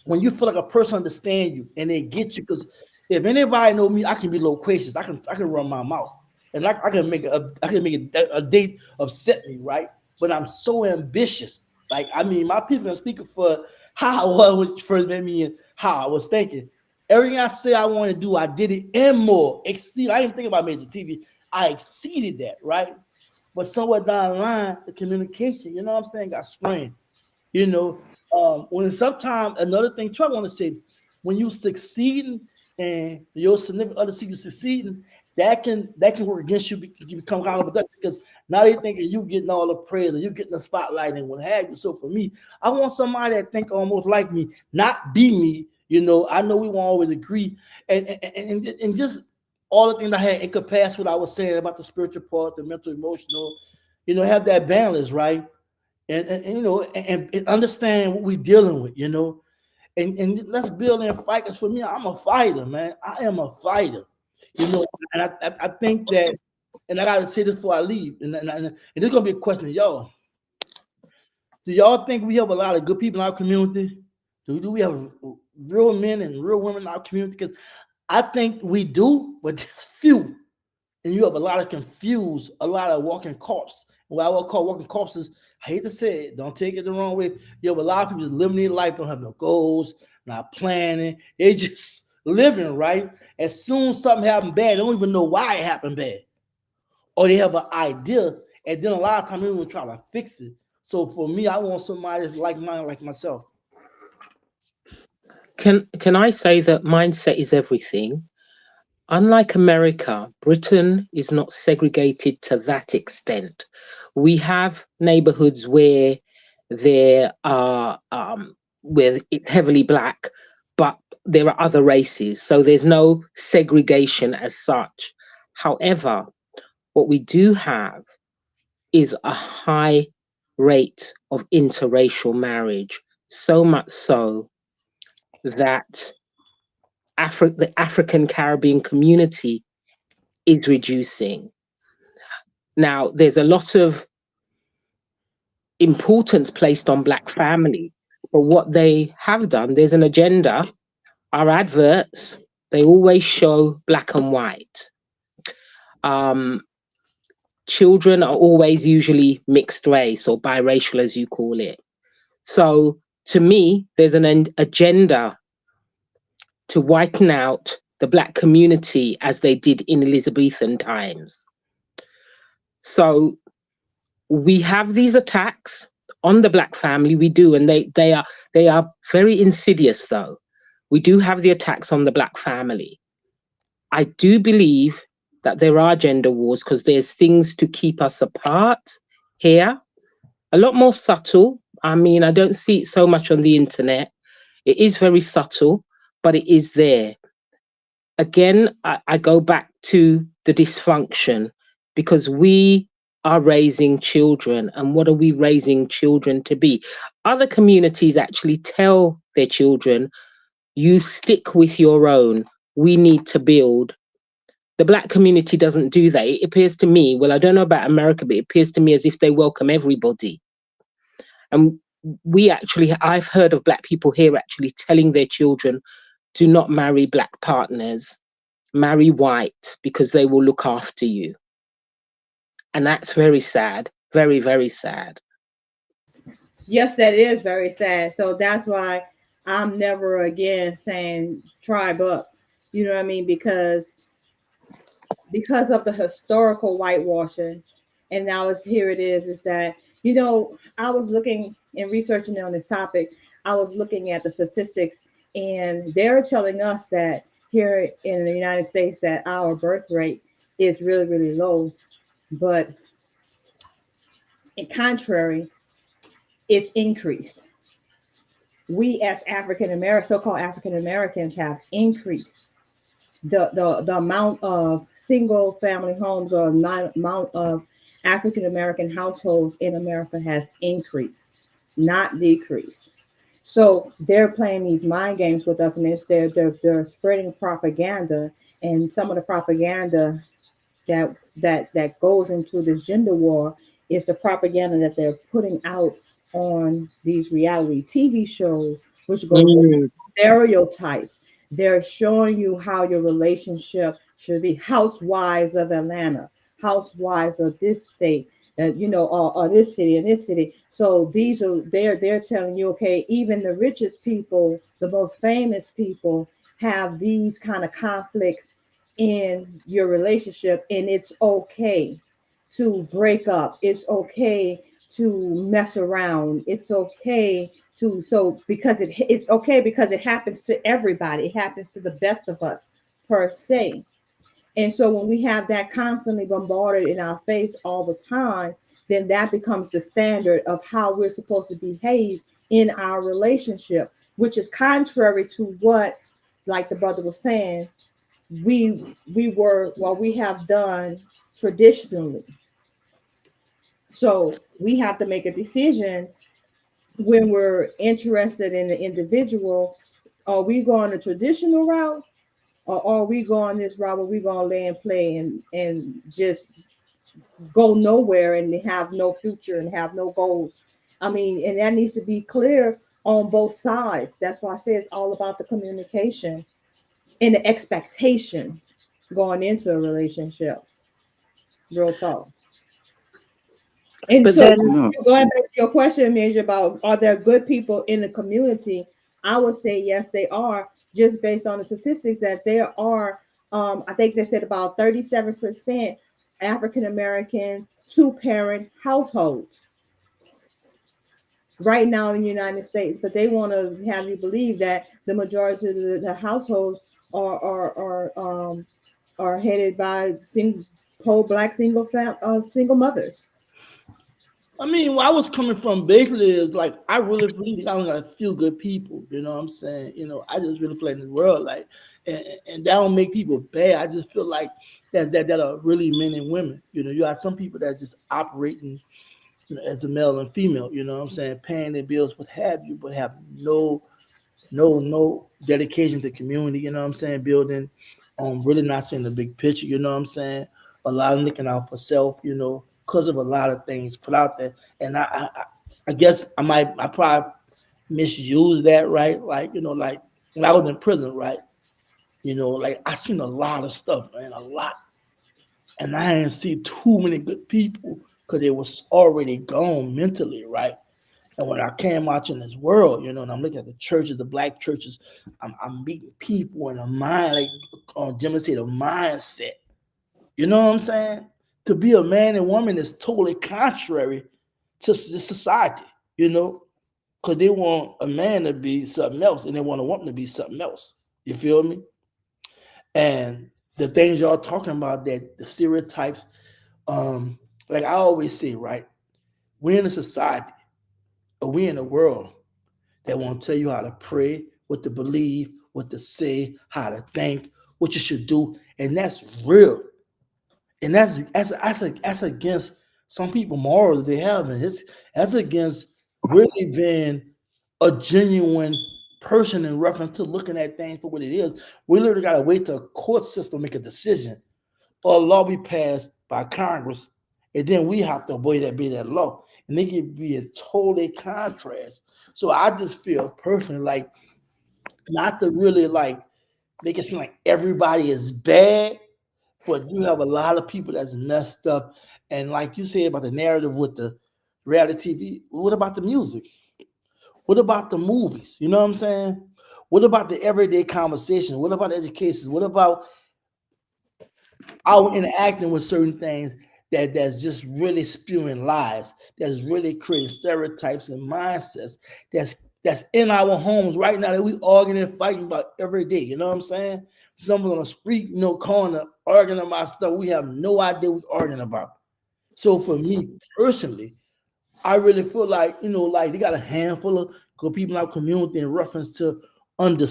when you feel like a person understand you and they get you, because if anybody know me, I can be loquacious. I can run my mouth, and I can make a date upset me, right? But I'm so ambitious. Like, I mean, my people are speaking for how I was when you first met me and how I was thinking. Everything I say I want to do, I did it and more. Exceed. I didn't think about major TV. I exceeded that, right? But somewhere down the line, the communication, you know what I'm saying, got strained. You know, when sometimes another thing, try want to say, when you succeeding and your significant other see you succeeding, that can work against you. You become counterproductive because now they thinking you getting all the praise and you getting the spotlight and what have you. So for me, I want somebody that think almost like me, not be me. You know, I know we won't always agree, and just all the things I had encompassed what I was saying about the spiritual part, the mental, emotional. Have that balance, right? And and understand what we're dealing with, and let's build and fight. Because for me, I'm a fighter, man. I am a fighter, and I think that, and I gotta say this before I leave, and this is gonna be a question to y'all. Do y'all think we have a lot of good people in our community? Do we have real men and real women in our community? Because I think we do, but there's few. And you have a lot of confused, a lot of walking corpse. What I would call walking corpses, I hate to say it, don't take it the wrong way. You have a lot of people just living their life, don't have no goals, not planning. They just living, right? As soon as something happened bad, they don't even know why it happened bad. Or they have an idea, and then a lot of times they don't even try to fix it. So for me, I want somebody that's like mine, like myself.
Can I say that mindset is everything? Unlike America, Britain is not segregated to that extent. We have neighborhoods where there are where it's heavily black, but there are other races, so there's no segregation as such. However, what we do have is a high rate of interracial marriage, so much so that the African Caribbean community is reducing. Now, there's a lot of importance placed on Black family, but what they have done, there's an agenda. Our adverts, they always show black and white. Children are always usually mixed race or biracial, as you call it. So to me, there's an agenda to whiten out the Black community as they did in Elizabethan times. So we have these attacks on the Black family. We do, and they are very insidious, though. We do have the attacks on the Black family. I do believe that there are gender wars because there's things to keep us apart here. A lot more subtle. I mean, I don't see it so much on the internet. It is very subtle, but it is there. Again, I go back to the dysfunction because we are raising children. And what are we raising children to be? Other communities actually tell their children, you stick with your own. We need to build. The Black community doesn't do that. It appears to me, well, I don't know about America, but it appears to me as if they welcome everybody. And I've heard of Black people here actually telling their children, do not marry Black partners, marry white because they will look after you. And that's very sad, very, very sad.
Yes, that is very sad. So that's why I'm never again saying tribe up. You know what I mean? Because of the historical whitewashing. And now here it is that, I was looking and researching on this topic. I was looking at the statistics, and they're telling us that here in the United States that our birth rate is really, really low. But in contrary, it's increased. We as African Americans, so-called African Americans, have increased. the amount of single family homes or amount of African American households in America has increased, not decreased. So they're playing these mind games with us, and they're spreading propaganda, and some of the propaganda that goes into this gender war is the propaganda that they're putting out on these reality TV shows, which goes
Mm.
stereotypes. They're showing you how your relationship should be. Housewives of Atlanta, housewives of this state, or this city and this city. So these are they're telling you, okay, even the richest people, the most famous people, have these kind of conflicts in your relationship, and it's okay to break up. It's okay to mess around. It's okay to because it's okay because it happens to everybody. It happens to the best of us per se. And so when we have that constantly bombarded in our face all the time, then that becomes the standard of how we're supposed to behave in our relationship, which is contrary to what, like the brother was saying, we have done traditionally. So we have to make a decision when we're interested in the individual. Are we going the traditional route, or are we going this route where we're going to lay and play and just go nowhere and have no future and have no goals? I mean, and that needs to be clear on both sides. That's why I say it's all about the communication and the expectations going into a relationship. Real talk. And
But
so,
then,
No,
going back to your question, Major, about are there good people in the community? I would say yes, they are, just based on the statistics that there are. I think they said about 37% African American two-parent households right now in the United States, but they want to have you believe that the majority of the households are headed by single, whole black single mothers.
I mean, where I was coming from basically is like I really believe I only got a few good people. You know what I'm saying? I just really feel like in this world, like, and that don't make people bad. I just feel like that are really men and women. You have some people that just operating as a male and female. You know what I'm saying? Paying their bills, what have you, but have no dedication to community, you know what I'm saying, building, really not seeing the big picture, you know what I'm saying, a lot of looking out for self, because of a lot of things put out there. And I guess I probably misuse that, right? Like, like when I was in prison, right? Like I seen a lot of stuff, man, a lot. And I didn't see too many good people because they was already gone mentally, right? And when I came out in this world, and I'm looking at the churches, the black churches, I'm meeting people in a mind, like Jimmy said, a mindset. You know what I'm saying? To be a man and woman is totally contrary to society, because they want a man to be something else and they want a woman to be something else. You feel me? And the things y'all talking about, that the stereotypes, like I always say, right? We're in a society, or we in a world that won't tell you how to pray, what to believe, what to say, how to think, what you should do, and that's real. And that's against some people morals they have, and that's against really being a genuine person in reference to looking at things for what it is. We literally gotta wait till a court system make a decision or a law be passed by Congress, and then we have to obey that law. And they can be a totally contrast. So I just feel personally like not to really like make it seem like everybody is bad, but you have a lot of people that's messed up. And like you said about the narrative with the reality TV, what about the music? What about the movies? You know what I'm saying? What about the everyday conversation? What about education? What about our interacting with certain things that's just really spewing lies, that's really creating stereotypes and mindsets that's in our homes right now that we arguing and fighting about every day. You know what I'm saying? Someone on the street, corner arguing about stuff we have no idea what we're arguing about. So for me personally, I really feel like, like they got a handful of good people in our community in reference to under,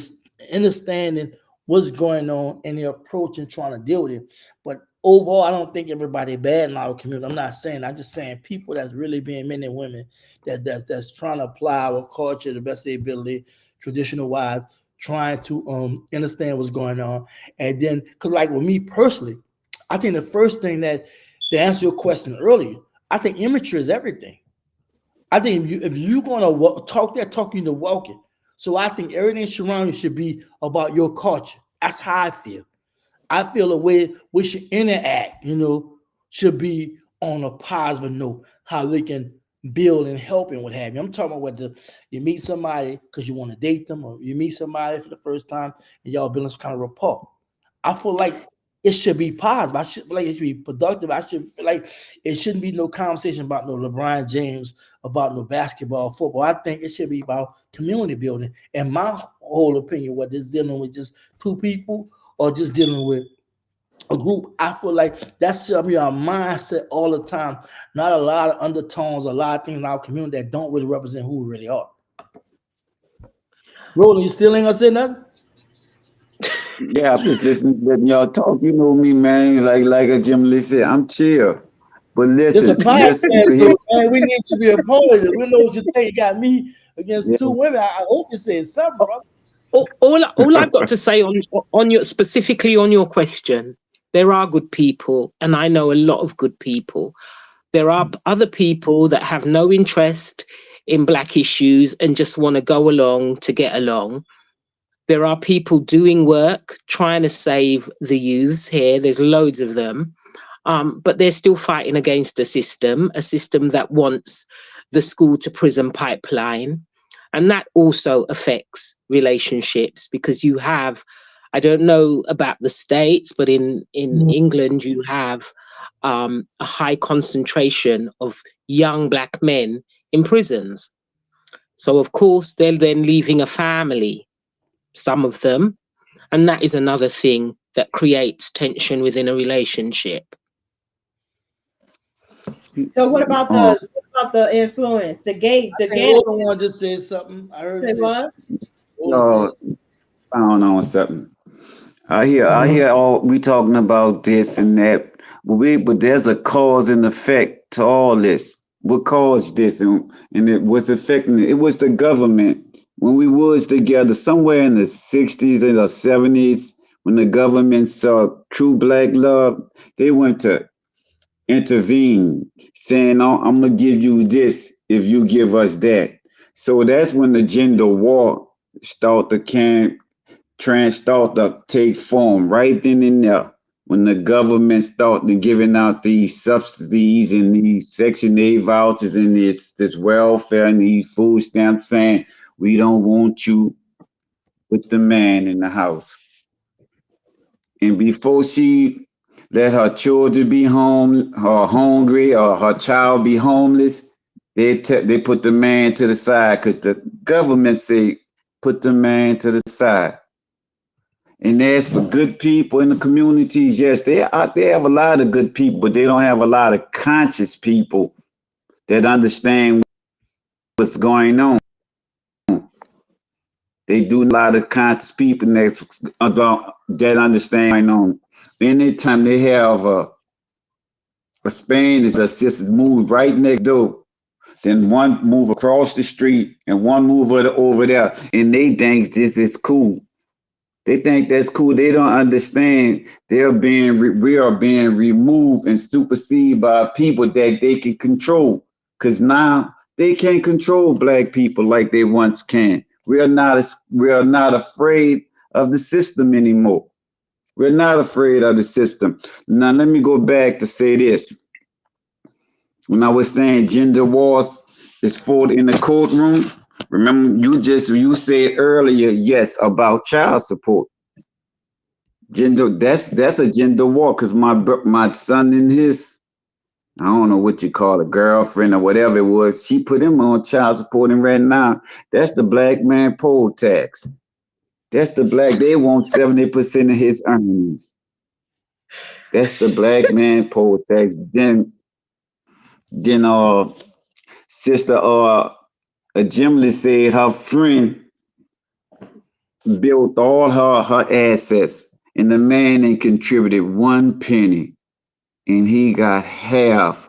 understanding what's going on and their approach and trying to deal with it. But overall, I don't think everybody bad in our community. I'm not saying. I'm just saying people that's really being men and women that's trying to apply our culture to the best of their ability, traditional wise, trying to understand what's going on. And then, cause like with me personally, I think the first thing that to answer your question earlier, I think imagery is everything. I think if you're gonna talk that talk, you need to walk it. So I think everything surrounding you should be about your culture. That's how I feel. I feel the way we should interact, should be on a positive note, how we can build and help and what have you. I'm talking about whether you meet somebody because you want to date them or you meet somebody for the first time and y'all building some kind of rapport. I feel like it should be positive. I should feel like it should be productive. I should feel like it shouldn't be no conversation about no LeBron James, about no basketball, football. I think it should be about community building. And my whole opinion, whether it's dealing with just two people or just dealing with a group, I feel like that's something our mindset all the time. Not a lot of undertones, a lot of things in our community that don't really represent who we really are. Roland, you still ain't gonna say nothing?
Yeah, I'm just listening, letting y'all talk. You know me, man. Like a Jim Lee said, I'm chill. But
It's a
listen,
podcast,
here,
though, man. We need to be a part of it. We know what you think. You got me against
yeah,
two women. I hope you said something, bro.
All I've got to say on your specifically on your question, there are good people, and I know a lot of good people. There are other people that have no interest in black issues and just want to go along to get along. There are people doing work, trying to save the youths here. There's loads of them. But they're still fighting against a system that wants the school to prison pipeline. And that also affects relationships because you have, I don't know about the States, but in England, you have a high concentration of young black men in prisons. So, of course, they're then leaving a family, some of them. And that is another thing that creates tension within a relationship.
So
um,
what about the influence?
I
The
think
gay
Roland wanted to say something. I heard him
say
say something.
what?
Roland
uh,
says,
I don't know something. I hear all we talking about this and that, but there's a cause and effect to all this. What caused this, and it was affecting it. It was the government when we was together somewhere in the '60s and the '70s when the government saw true black love. They went to intervene, saying, "Oh, I'm gonna give you this if you give us that." So that's when the gender war started to start to take form right then and there. When the government started giving out these subsidies and these Section 8 vouchers and this welfare and these food stamps, saying we don't want you with the man in the house. And before she let her children be home, her hungry, or her child be homeless, they put the man to the side because the government say put the man to the side. And as for good people in the communities, yes, they have a lot of good people, but they don't have a lot of conscious people that understand what's going on. They do a lot of conscious people that understand what's going on. Anytime they have a Spanish assistant move right next door, then one move across the street and one move over there, and they think this is cool. They think that's cool. They don't understand we are being removed and superseded by people that they can control. Because now they can't control black people like they once can. We are not afraid of the system anymore. We're not afraid of the system. Now let me go back to say this. When I was saying gender wars is fought in the courtroom, remember you said earlier, yes, about child support. Gender, that's a gender war because my son and his, I don't know what you call a girlfriend or whatever it was, she put him on child support, and right now that's the black man poll tax. That's the black, they want 70% of his earnings. That's the black man poll tax. Then sister Jimly said her friend built all her assets, and the man ain't contributed one penny, and he got half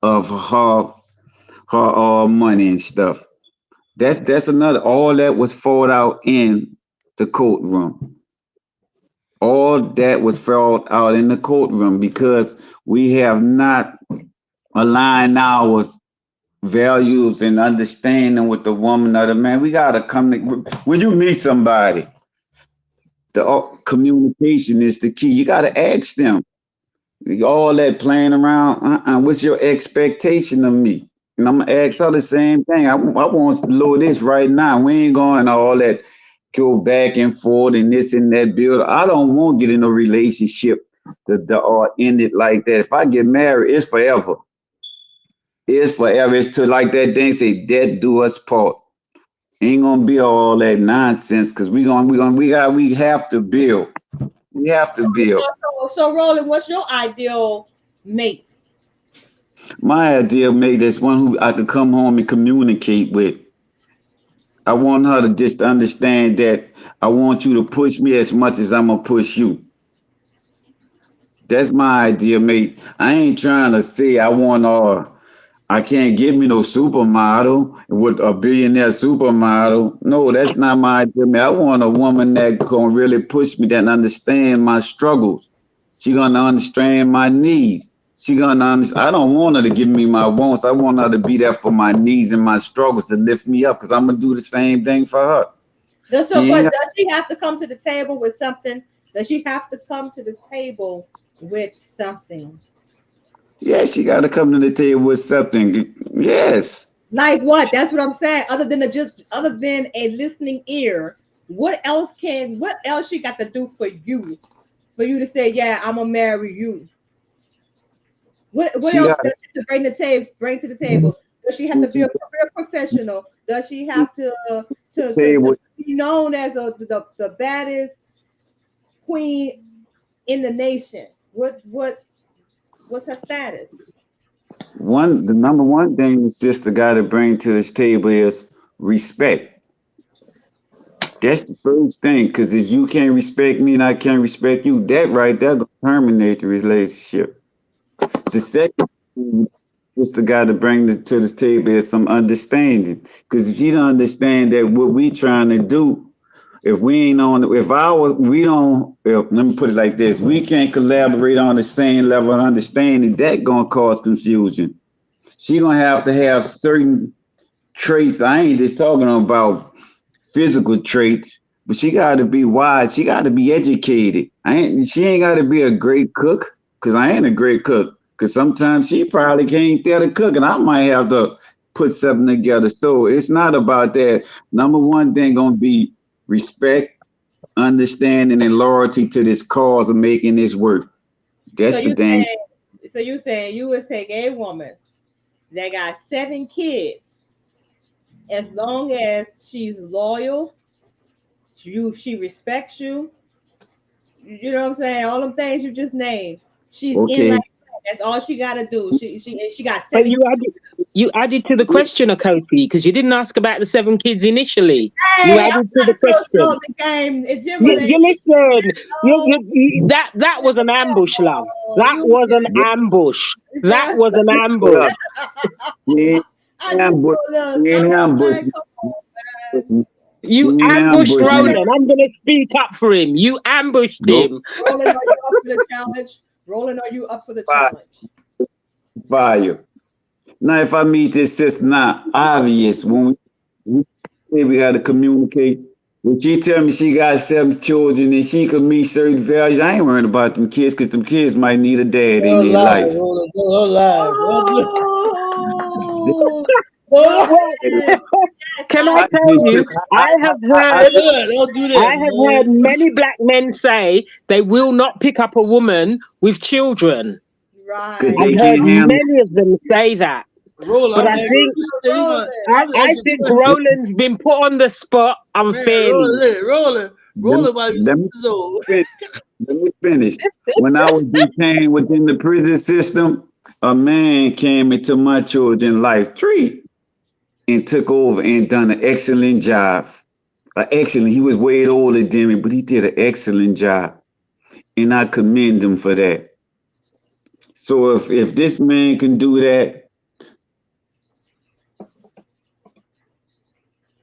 of her money and stuff. That's another. All that was fought out in the courtroom. All that was fought out in the courtroom because we have not aligned our values and understanding with the woman or the man. We gotta come to, when you meet somebody, the communication is the key. You gotta ask them. All that playing around. What's your expectation of me? And I'm gonna ask her the same thing. I want to know this right now. We ain't going all that go back and forth and this and that build. I don't want to get in a relationship or end it like that. If I get married, it's forever. It's forever. It's to like that thing say, death do us part. Ain't gonna be all that nonsense because we have to build. We have to build.
So Roland, what's your ideal mate?
My ideal mate is one who I could come home and communicate with. I want her to just understand that I want you to push me as much as I'm gonna push you. That's my ideal mate. I ain't trying to say I want I can't give me no supermodel with a billionaire supermodel. No, that's not my ideal mate. I want a woman that gonna really push me, that understand my struggles. She gonna understand my needs. She gonna understand. I don't want her to give me my wants. I want her to be there for my needs and my struggles to lift me up because I'm gonna do the same thing for her.
But does she have to come to the table with something? Does she have to come to the table with something?
Yeah, she got to come to the table with something. Yes.
Like what? That's what I'm saying. Other than a listening ear, what else she got to do for you to say, yeah, I'm gonna marry you? What else does she have to bring to the table? Does she have to be a career professional? Does she have to be known as the baddest queen in the nation? What's her status?
The number one thing the sister got to bring to this table is respect. That's the first thing, because if you can't respect me and I can't respect you, that right there gonna terminate the relationship. The second thing sister got to bring to this table is some understanding, because if you don't understand that what we trying to do, if we ain't on, if our, we don't, let me put it like this, we can't collaborate on the same level of understanding, that gonna cause confusion. She gonna have to have certain traits. I ain't just talking about physical traits, but she got to be wise. She got to be educated. She ain't got to be a great cook, because I ain't a great cook. Because sometimes she probably can't there to cook, and I might have to put something together. So it's not about that. Number one thing gonna be respect, understanding, and loyalty to this cause of making this work. That's the thing.
So you saying you would take a woman that got 7 kids, as long as she's loyal, she respects you. You know what I'm saying? All them things you just named. She's in like that's all she got to do. She got 7.
But you added to the question, Kofi, because you didn't ask about the 7 kids initially.
Hey,
you added to the question.
The game.
You listen. That was an ambush, love. That was an ambush. That was an ambush. You ambushed Roland. I'm going to speak up for him. You ambushed him.
Roland, are you up for the challenge? Roland, are you up for the challenge?
Fire. Now, if I meet this sister, not obvious when we say we got to communicate. When she tell me she got 7 children and she could meet certain values, I ain't worried about them kids because them kids might need a dad in their life.
Roland, don't lie.
Can I tell you? I have heard many black men say they will not pick up a woman with children.
Right.
I've heard many of them say that.
Roland,
but I think Roland's been put on the spot unfairly.
Roland might be so.
Let me finish. When I was detained within the prison system, a man came into my children's life tree and took over and done an excellent job. excellent. He was way older than me, but he did an excellent job, and I commend him for that. So if this man can do that,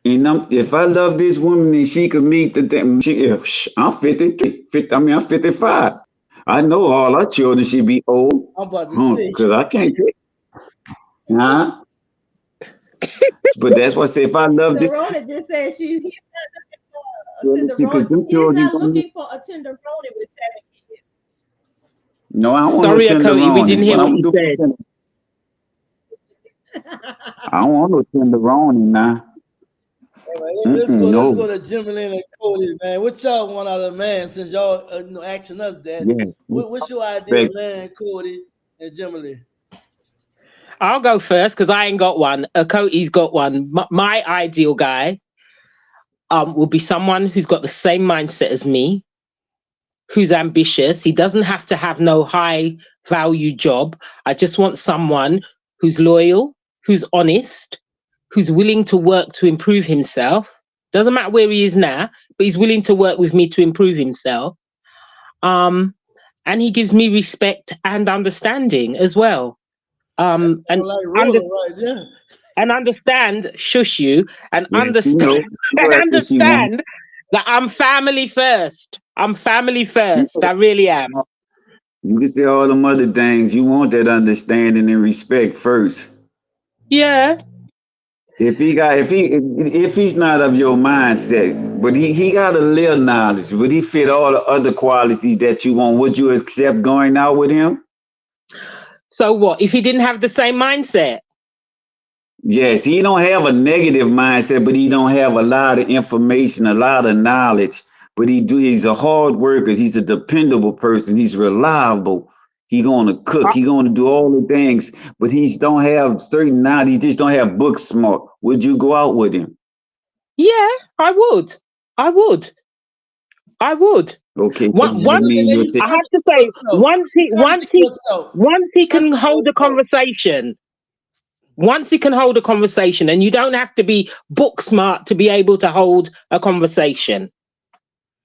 and if I love this woman and she can meet the thing, I'm 53. I mean, I'm 55. I know all our children should be old,
I'm about to say.
because I can't take, huh? But that's why I say if I love
The
this,
Rona just said he's
because them children
not
gonna be,
looking for a tenderoni with 7 kids.
no, I don't want no
Sorry, Akoti, we didn't
tenderoni.
hear
What
what
I'm
you
gonna
said.
do? I don't want no tenderoni now.
All right, let's go
No.
to Jimmy and Cody, man. What y'all want out of man? Since y'all asking us that,
Yes.
what's your idea,
Respect.
man, Cody and Jimmy?
I'll go first because I ain't got one. Akoti's got one. My ideal guy will be someone who's got the same mindset as me, who's ambitious. He doesn't have to have no high value job. I just want someone who's loyal, who's honest, who's willing to work to improve himself. Doesn't matter where he is now, but he's willing to work with me to improve himself. And he gives me respect and understanding as well.
That sound
And
like
under,
rolling right there.
and understand, shush you, and
Yes, you
understand
know. You know
and
that's what she wants.
understand that I'm family first. I'm family
You
first.
know,
I really am.
you can say all them other things. You want that understanding and respect first.
Yeah.
If he's not of your mindset, but he got a little knowledge, but he fit all the other qualities that you want, would you accept going out with him?
So what? If he didn't have the same mindset?
Yes, he don't have a negative mindset, but he don't have a lot of information, a lot of knowledge. But he's a hard worker. He's a dependable person. He's reliable. He gonna cook.
Uh,
He gonna do all the things, but he don't have certain knowledge. He just don't have book smart. Would you go out with him?
yeah, I would. I would. I would.
Okay, so
One,
that
one.
And
means
then
you'll
you
take.
I have to
contradict
say,
yourself. You contradict yourself.
once he can
Contradict
hold a
yourself.
conversation, once he can hold a conversation, and you don't have to be book smart to be able to hold a conversation.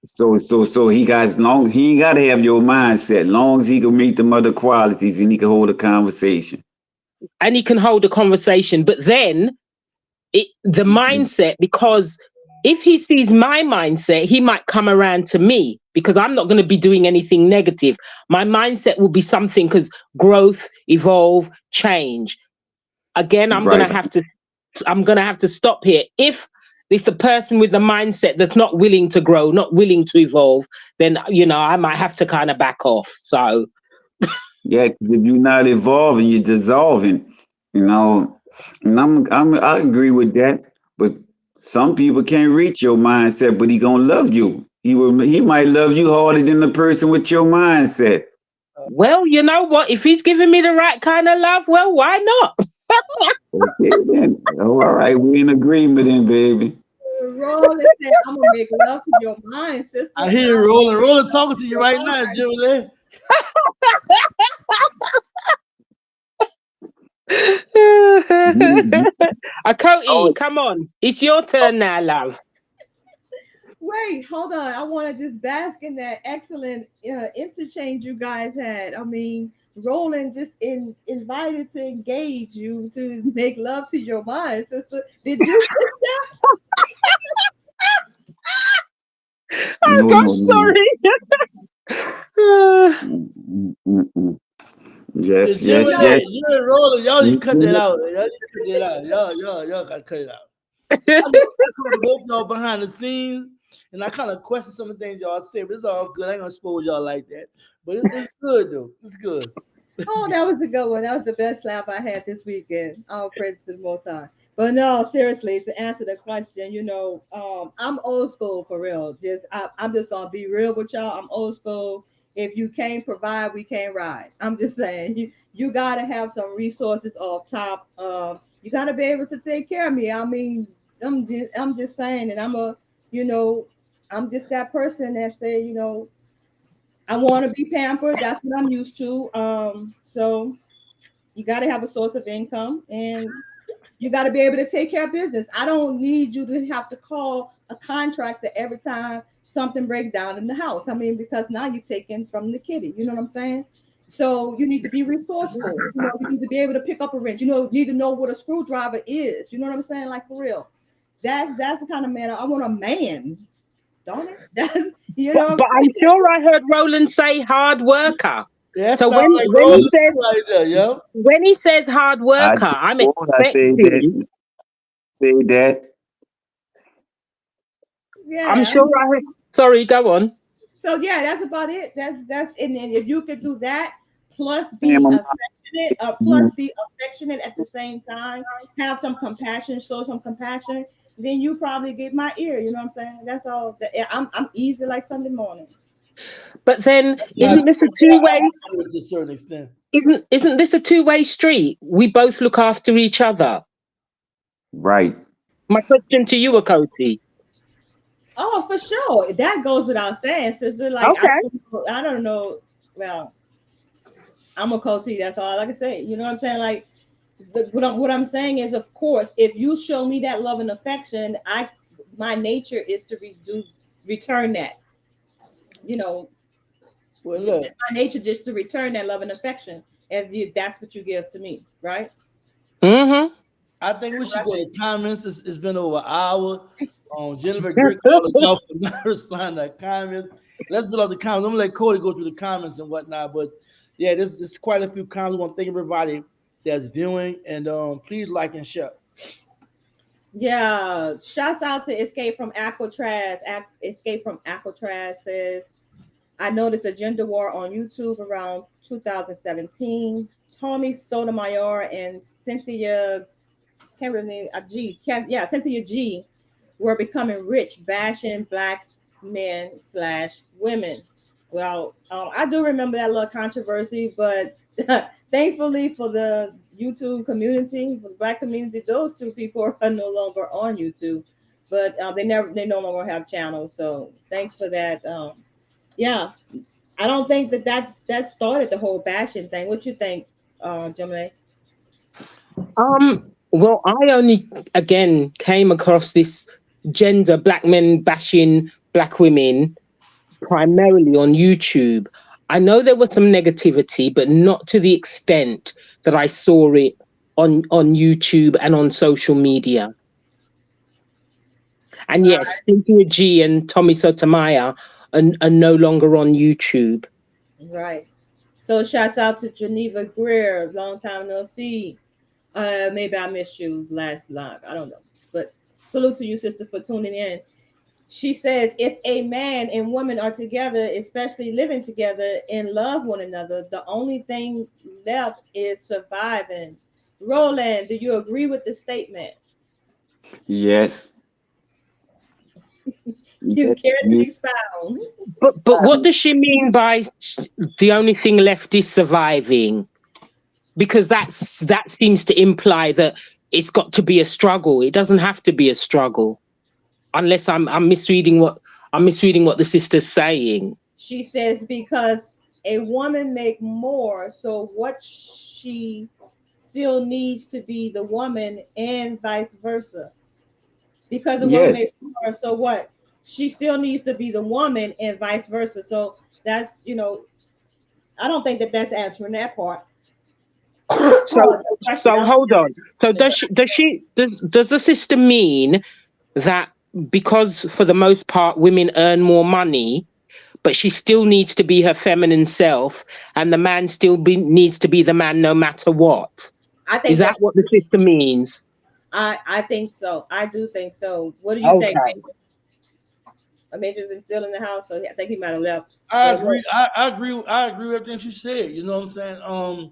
So he got long. He ain't got to have your mindset. Long as he can meet them other qualities and he can hold a conversation.
And he can hold a conversation, but then the mindset, because if he sees my mindset, he might come around to me because I'm not going to be doing anything negative. My mindset will be something because growth, evolve, change. Again,
Right.
I'm gonna have to stop here. If it's the person with the mindset that's not willing to grow, not willing to evolve, then I might have to kind of back off. So
Yeah, 'cause if you're not evolving, you're dissolving. You know, and I agree with that. But some people can't reach your mindset, but he gonna love you. He might love you harder than the person with your mindset.
well, you know what? If he's giving me the right kind of love, well, why not?
Okay, then. Oh, all right, we in agreement then, baby.
Roland said, "I'm gonna make love to your mind, sister.
I hear you
Not
rolling. Rolling talking to you
your
right now,
mind."
Jimmy.
Akoti,
Oh,
come on. It's your turn now, love.
Wait, hold on. I want to just bask in that excellent interchange you guys had. I mean, Roland just invited to engage you to make love to your mind, sister. Did you?
Oh
no,
gosh,
no, no.
sorry.
Mm. Yes,
Jimmy,
yes, yes.
you and Rolling, y'all need to cut that
Mm.
out. Y'all need to cut that out. Y'all gotta cut it out. I told both y'all behind the scenes, and I kind of question some of the things y'all say, but it's all good. I ain't gonna expose y'all like that. But it's good though. It's good.
Oh, that was a good one. That was the best laugh I had this weekend. All praise to the Most High. But no, seriously, to answer the question, I'm old school for real. I'm just gonna be real with y'all. I'm old school. If you can't provide, we can't ride. I'm just saying, you gotta have some resources off top. You gotta be able to take care of me. I mean, I'm just saying, and you know, I'm just that person that say, I want to be pampered. That's what I'm used to. So you got to have a source of income, and You got to be able to take care of business. I don't need you to have to call a contractor every time something breaks down in the house. I mean, because now you're taking from the kitty. You know what I'm saying? So you need to be resourceful. You know, you need to be able to pick up a wrench. You know, need to know what a screwdriver is. You know what I'm saying? Like for real. That's the kind of man I want. A man, don't it? That's you know.
But I'm sure I heard Roland say hard worker.
Yeah, that
So
sounds like
when he
Roland
says
right there, yo.
hard
I
worker,
just
I'm
told I say that,
expecting.
say that.
I'm
Yeah.
sure I heard. Sorry, go on.
So yeah, that's about it. That's and then if you could do that, plus
Man,
be
my
affectionate, plus
mom,
be affectionate at the same time, have some compassion, show some compassion, then you probably get my ear. You know what I'm saying? That's all. I'm easy like Sunday morning.
But then,
That's how I
isn't this a two-way?
feel to a certain extent.
Isn't this a two-way street? We both look after each other.
right.
My question to you, Akoti.
Oh, for sure. That goes without saying, sister. Like
Okay.
I don't know. Well, I'm a coach. That's all I can say. You know what I'm saying? Like what I'm saying is, of course, if you show me that love and affection, my nature is to return that. You know,
Well,
it's
look,
just my nature just to return that love and affection, as that's what you give to me, right?
Mm-hmm.
I think we should go to comments. It's been over an hour. Jennifer Greer called us out for not responding to comments. Let's build up the comments. I'm gonna let Cody go through the comments and whatnot. But yeah, this quite a few comments. I want to thank everybody that's viewing and please like and share.
Yeah. Shouts out to Escape from Alcatraz. Escape from Alcatraz says, I noticed a gender war on YouTube around 2017. Tommy Sotomayor and Cynthia, can't really, Cynthia G were becoming rich, bashing black men slash women. Well, I do remember that little controversy, but thankfully for the YouTube community, for the black community, those two people are no longer on YouTube, but they no longer have channels. So thanks for that. Yeah, I don't think that started the whole bashing thing. What you think, Jemele?
Well, I only again came across this gender black men bashing black women primarily on YouTube. I know there was some negativity, but not to the extent that I saw it on YouTube and on social media. And yes, Cynthia G and Tommy Sotomayor are no longer on YouTube.
Right. So shouts out to Geneva Greer, long time no see. Maybe I missed you last live. I don't know. But salute to you, sister, for tuning in. She says, if a man and woman are together, especially living together and love one another, the only thing left is surviving. Roland, do you agree with the statement?
Yes.
You
Yes,
care to
you-
expound?
But what does she mean by the only thing left is surviving? Because that seems to imply that it's got to be a struggle. It doesn't have to be a struggle, unless I'm misreading what the sister's saying.
She says because a woman make more, so what she still needs to be the woman and vice versa. Because a woman
yes.
makes more, so what? She still needs to be the woman and vice versa. So that's, I don't think that's answering that part.
So
The question.
so hold on. So does the sister mean that because for the most part women earn more money, but she still needs to be her feminine self, and the man still needs to be the man no matter what?
I
Is
think
that
that's
what the sister means?
I think so. I do think so. What do you think?
Okay.
Majors is still in the house, so I think he might have left.
I
But
agree. I agree. I agree with everything she said. You know what I'm saying?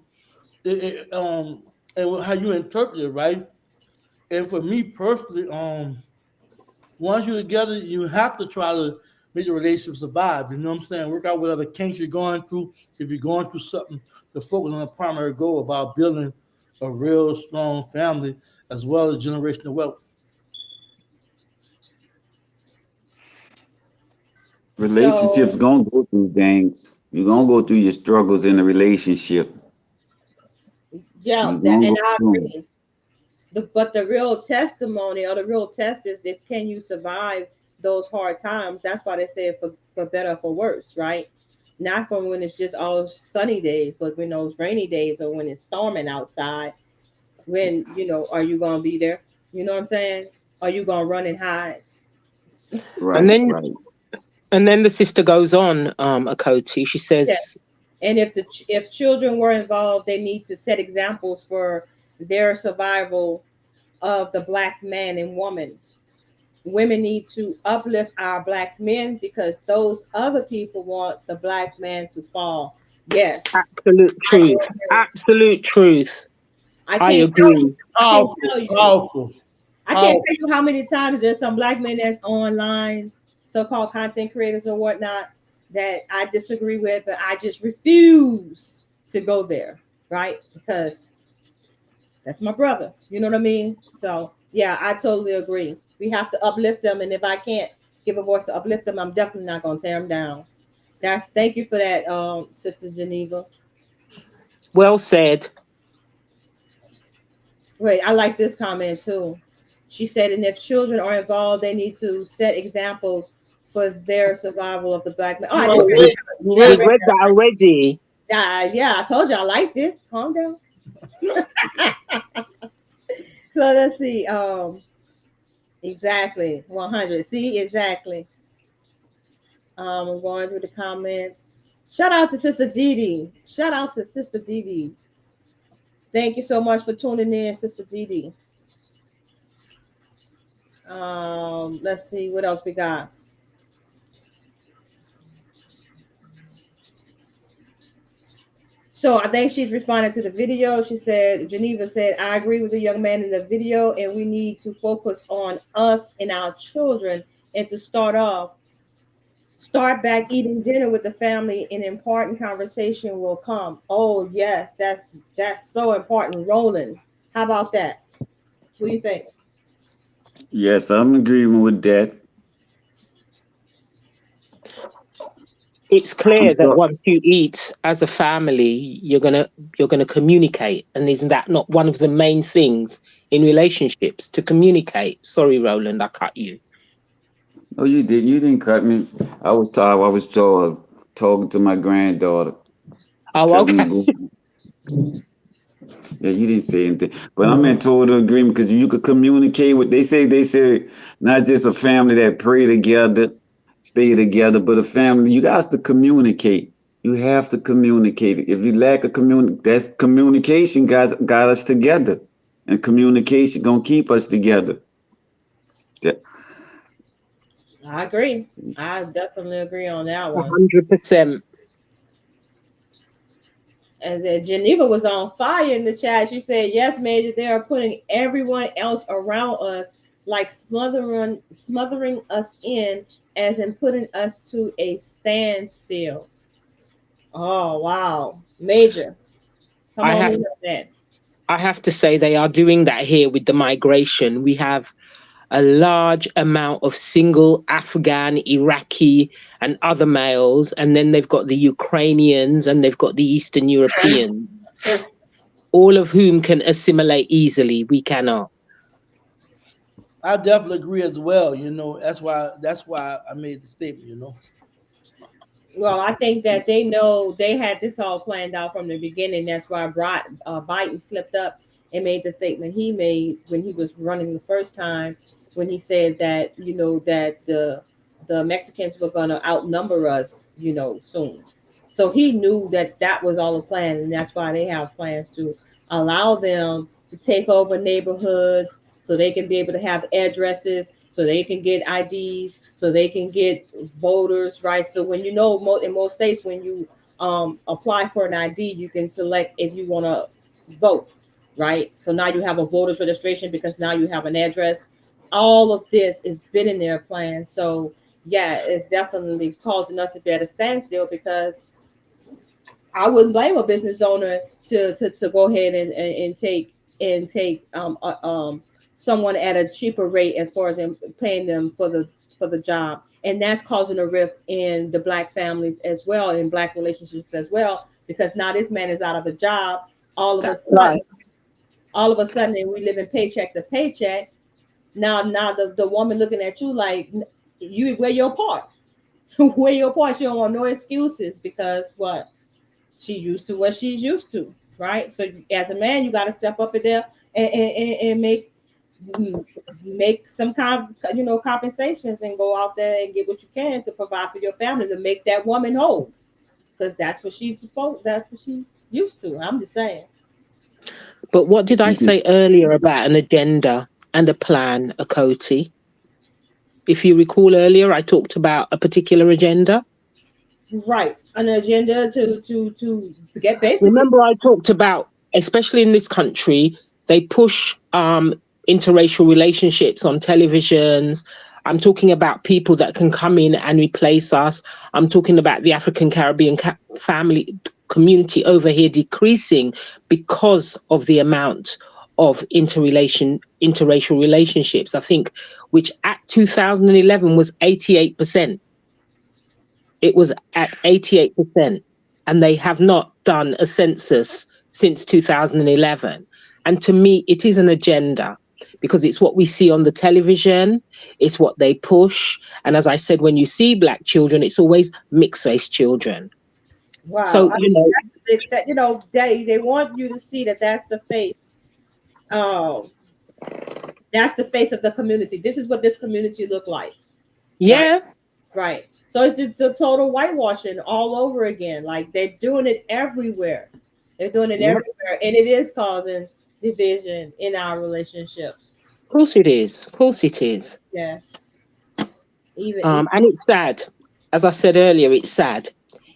And how you interpret it, right? And for me personally, once you're together, you have to try to make the relationship survive. You know what I'm saying? Work out whatever kinks you're going through. If you're going through something, to focus on the primary goal about building a real strong family as well as generational wealth.
Relationships
so
gonna go through things. You're gonna go through your struggles in a relationship.
yeah,
You're gonna
and
go
I
through 'em.
agree. But the real testimony or the real test is if can you survive those hard times. That's why they say for better or for worse, right? Not from when it's just all sunny days, but when those rainy days or when it's storming outside. When are you gonna be there? You know what I'm saying? Are you gonna run and hide?
And
Right,
then
right.
the sister goes on, Akoti. She
Yeah.
says,
And if children were involved, they need to set examples for their survival of the black man and woman. Women need to uplift our black men because those other people want the black man to fall. Yes,
absolute
I do
truth.
agree.
Absolute truth.
I
I
can't tell you.
agree.
I can't
Powerful,
tell you.
powerful,
I can't
powerful.
tell you how many times there's some black men that's online, so-called content creators or whatnot, that I disagree with, but I just refuse to go there, right? Because that's my brother. You know what I mean? So yeah, I totally agree. We have to uplift them, and if I can't give a voice to uplift them, I'm definitely not gonna tear them down. That's thank you for that, Sister Geneva.
Well said.
Wait, I like this comment too. She said, and if children are involved, they need to set examples for their survival of the black man. Oh, I
You
just read
already,
that.
you
Yeah, I
already
We've
read
read that already.
that. Yeah, I told you I liked it. Calm down. So let's see. Exactly. 100. See, exactly. I'm going through the comments. Shout out to Sister Dee Dee. Shout out to Sister Dee Dee. Thank you so much for tuning in, Sister Dee Dee. Let's see what else we got. So I think she's responding to the video. She said, Geneva said, I agree with the young man in the video, and we need to focus on us and our children and to start back eating dinner with the family. An important conversation will come. Oh yes, that's so important. Roland, how about that? What do you think?
Yes, I'm agreeing with that.
It's
I'm
clear that
so
once you eat as a family, you're gonna communicate. And isn't that not one of the main things in relationships to communicate? Sorry, Roland, I cut you.
no, you didn't. You didn't cut me. I was told talking to my granddaughter,
Oh,
telling her
okay.
to go. Yeah, you didn't say anything, but I'm in total agreement because you could communicate with. They say not just a family that pray together, stay together, but a family. You guys to communicate. You have to communicate. If you lack a that's communication got us together, and communication gonna keep us together. That-
I agree. I definitely agree on that one.
100%.
And then Geneva was on fire in the chat. She said, "Yes, Major, they are putting everyone else around us, like smothering us in, as in putting us to a standstill." Oh wow, Major, come
I
on
have
in on that.
I have to say they are doing that here with the migration. We have a large amount of single Afghan, Iraqi, and other males, and then they've got the Ukrainians and they've got the Eastern Europeans, all of whom can assimilate easily. We cannot.
I definitely agree as well. That's why I made the statement.
Well, I think that they know they had this all planned out from the beginning. That's why Biden slipped up and made the statement he made when he was running the first time, when he said that that the Mexicans were going to outnumber us, soon. So he knew that that was all a plan, and that's why they have plans to allow them to take over neighborhoods so they can be able to have addresses, so they can get IDs, so they can get voters, right? So when in most states, when you apply for an ID, you can select if you want to vote, right? So now you have a voter's registration because now you have an address. All of this is been in their plan. So yeah, it's definitely causing us to be at a standstill because I wouldn't blame a business owner to go ahead and take someone at a cheaper rate as far as paying them for the job, and that's causing a rift in the black families as well, in black relationships as well, because now this man is out of a job all of a
That's right.
sudden. all of a sudden we live in paycheck to paycheck. Now the woman looking at you like, you wear your part. Wear your part. She don't want no excuses because what? She used to what she's used to, right? So as a man, you got to step up in there and make some kind of, compensations and go out there and get what you can to provide for your family to make that woman whole, because that's what she's supposed. That's what she's used to. I'm just saying.
But what did I
See,
say earlier about an agenda and a plan, Akoti? If you recall earlier, I talked about a particular agenda.
Right, an agenda to get basically.
Remember, I talked about, especially in this country, they push interracial relationships on televisions. I'm talking about people that can come in and replace us. I'm talking about the African Caribbean family community over here decreasing because of the amount of interracial relationships. I think, which at 2011 was 88%. It was at 88%, and they have not done a census since 2011. And to me, it is an agenda because it's what we see on the television, it's what they push. And as I said, when you see Black children, it's always mixed race children.
Wow,
So,
I
you
mean,
know,
they want you to see that that's the face. Um, that's the face of the community. This is what this community look like. Right,
yeah,
right. So it's just the total whitewashing all over again. Like they're doing it everywhere. They're doing it
yeah, of
everywhere, and it is causing division in our relationships.
course it is. Of course it is.
Yes, even
And it's sad. As I said earlier, it's sad.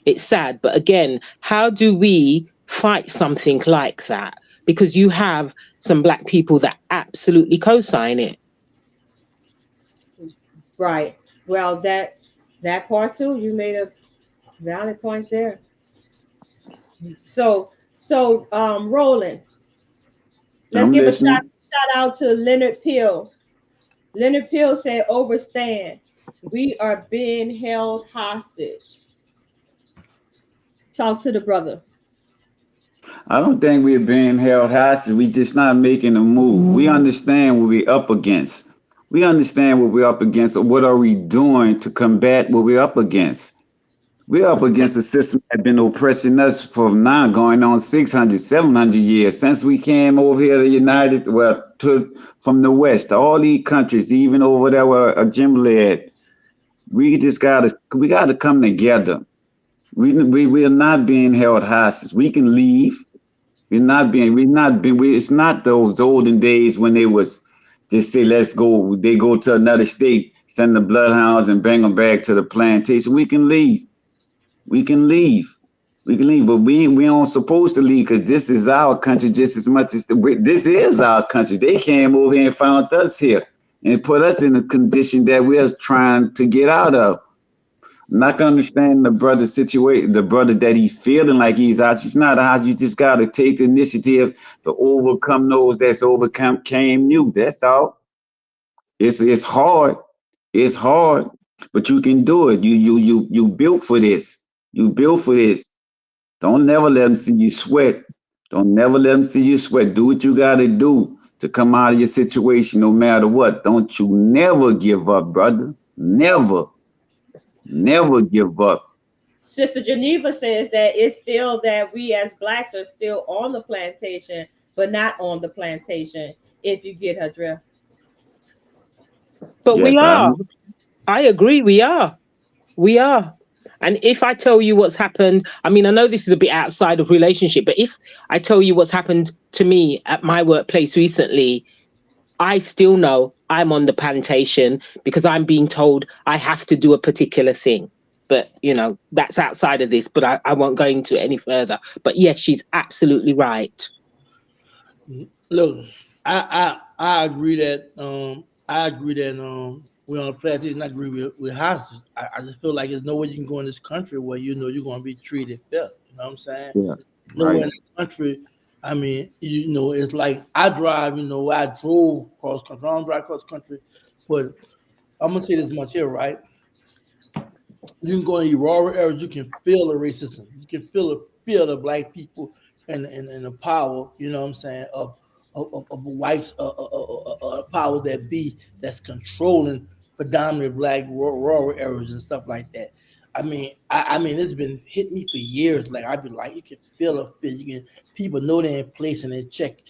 It's sad. But again, how do we fight something like that? Because you have some Black people that absolutely co-sign it.
right. Well, that part too. You made a valid point there. Roland, let's
I'm
give a
listening.
shout out to Leonard Peel. Leonard Peel said, "Overstand. We are being held hostage." Talk to the brother.
I don't think we're being held hostage. We just not making a move. We understand what we're up against. We understand what we're up against. Or what are we doing to combat what we're up against? We're up against a system that's been oppressing us for now going on 600, 700 years since we came over here to United, well, from the West, all these countries, even over there where Jimble at. We gotta come together. We are not being held hostage. We can leave. It's not those olden days when they was just say, let's go. They go to another state, send the bloodhounds and bring them back to the plantation. We can leave. We can leave. We can leave, but we aren't supposed to leave because this is our country just as much as this is our country. They came over here and found us here and put us in a condition that we're trying to get out of. I'm not gonna understand the brother's situation, the brother that he's feeling like he's out. It's not out. You just gotta take the initiative to overcome those that's overcome came you. That's all. It's hard. It's hard, but you can do it. You built for this. You built for this. Don't never let them see you sweat. Don't never let them see you sweat. Do what you gotta do to come out of your situation, no matter what. Don't you never give up, brother. Never, never give up.
Sister Geneva says that it's still that we as blacks are still on the plantation, but not on the plantation. If you get her drift.
But we
Yes, I
are. I agree, we are. We are. And if I tell you what's happened, I mean, I know this is a bit outside of relationship, but if I tell you what's happened to me at my workplace recently, I still know I'm on the plantation because I'm being told I have to do a particular thing. But, that's outside of this, but I won't go into it any further. But yes, she's absolutely right.
Look, I agree that we're on a plantation. I agree with hostage. I just feel like there's no way you can go in this country where you're going to be treated fair. You know what I'm saying?
yeah,
Nowhere
right.
in the country. I mean, it's like I drive. I drove cross country. I don't drive cross country, but I'm gonna say this much here, right? You can go in rural areas, you can feel the racism. You can feel the black people and the power, you know what I'm saying, of whites power that be that's controlling predominantly black rural areas and stuff like that. I mean, it's been hitting me for years. Like I've been like, you can feel a feel. You can people know they're in place and they check.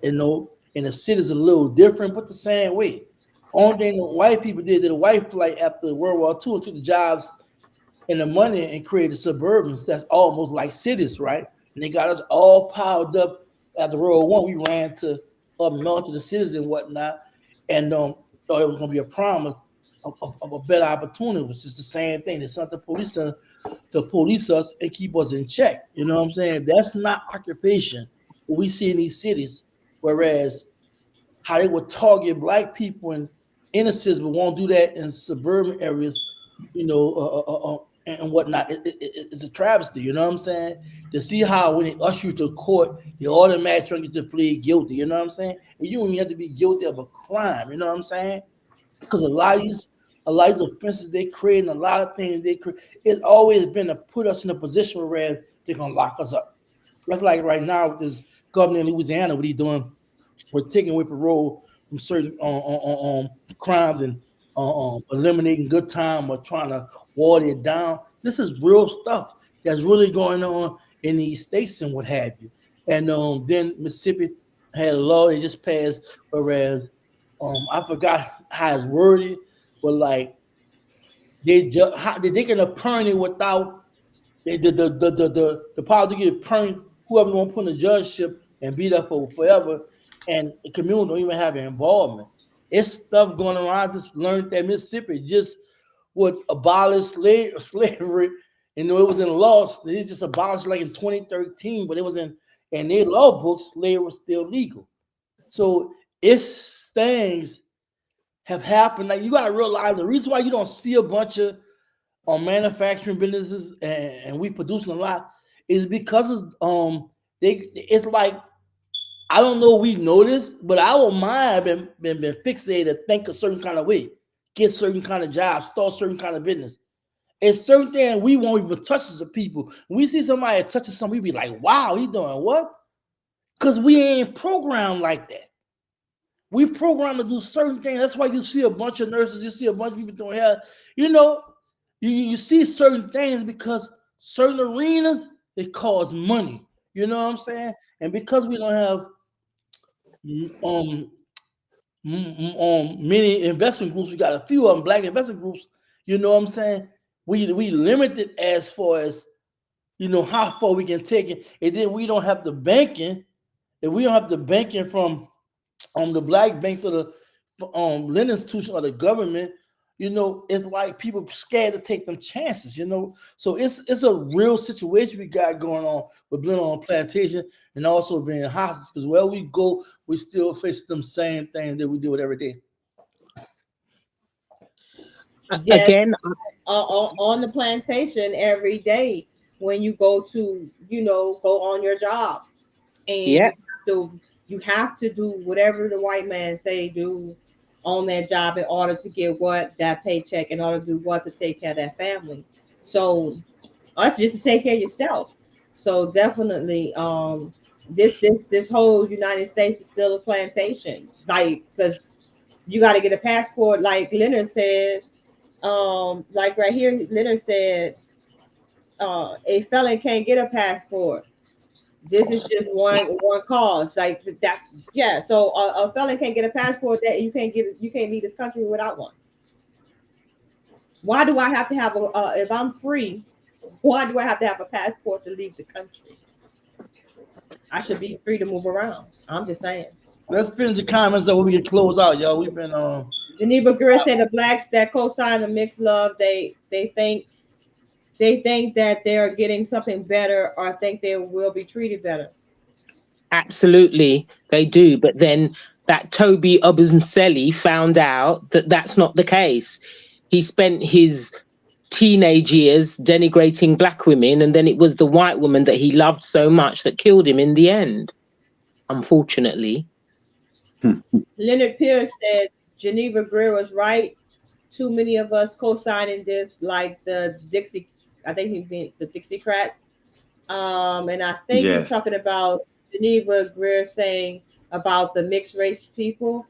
You know, and the city's a little different, but the same way. Only thing the white people did, the white flight after World War II and took the jobs and the money and created suburbans that's almost like cities, right? And they got us all piled up after World War I. We ran to up north to the cities and whatnot, and thought it was gonna be a promise of a better opportunity, which is the same thing. It's something police to police us and keep us in check. You know what I'm saying? That's not occupation. What we see in these cities, whereas how they would target black people in inner cities, but won't do that in suburban areas, you know, and whatnot. It's a travesty, you know what I'm saying? To see how when they usher you to court, they automatically trying to get you to plead guilty, you know what I'm saying? And you don't even have to be guilty of a crime, you know what I'm saying? Because a lot of these offenses they create and a lot of things they create, it's always been to put us in a position where they're gonna lock us up. That's like right now with this governor in Louisiana, what he doing, we're taking away parole from certain crimes and eliminating good time or trying to water it down. This is real stuff that's really going on in these states and what have you. And then Mississippi had a law they just passed, whereas I forgot how it's worded, but like they can appoint it without the power to get appointed whoever want to put in the judgeship and be there for forever, and the community don't even have an involvement. It's stuff going on. I just learned that Mississippi just would abolish slavery. You know, it was in laws. They just abolished like in 2013, but it was in their law books, slavery was still legal. So it's things have happened. Like you gotta realize the reason why you don't see a bunch of on manufacturing businesses and we producing a lot is because of they it's like I don't know if we know this, but our mind been fixated to think a certain kind of way, get certain kind of jobs, start certain kind of business. It's certain things we won't even touch as a people. When we see somebody touching something, we be like, wow, he doing what? Because we ain't programmed like that. We programmed to do certain things. That's why you see a bunch of nurses, you see a bunch of people doing hair. You know, you see certain things because certain arenas it costs money. You know what I'm saying? And because we don't have um many investment groups, we got a few of them black investment groups. You know what I'm saying? We limited as far as you know how far we can take it, and then we don't have the banking. If we don't have the banking from the black banks or the lending institution or the government, you know, it's like people scared to take them chances, you know. So it's a real situation we got going on with being on plantation and also being hostage because where we go, we still face them same things that we do it every day.
Yes,
Again,
on the plantation every day when you go to, go on your job, and
yeah,
you have to do whatever the white man say do on that job in order to get what that paycheck, in order to do what to take care of that family. So, or just to take care of yourself. So definitely, this whole United States is still a plantation. Like, because you got to get a passport, like Leonard said. Like right here, Leonard said, a felon can't get a passport. This is just one cause. Like that's yeah. So a felon can't get a passport, that you can't leave this country without one. Why do I have to have if I'm free? Why do I have to have a passport to leave the country? I should be free to move around. I'm just saying.
Let's finish the comments so we can close out, y'all. We've been
Geneva Greer said the blacks that co-sign the mixed love, they think that they're getting something better or think they will be treated better.
absolutely, they do. But then that Toby Obumseli found out that that's not the case. He spent his teenage years denigrating black women, and then it was the white woman that he loved so much that killed him in the end, unfortunately.
Leonard Pierce said Geneva Greer was right. Too many of us co-signing this, like the Dixie. I think he's been the Dixiecrats. And I think he's
Yes.
talking about Geneva Greer saying about the mixed race people,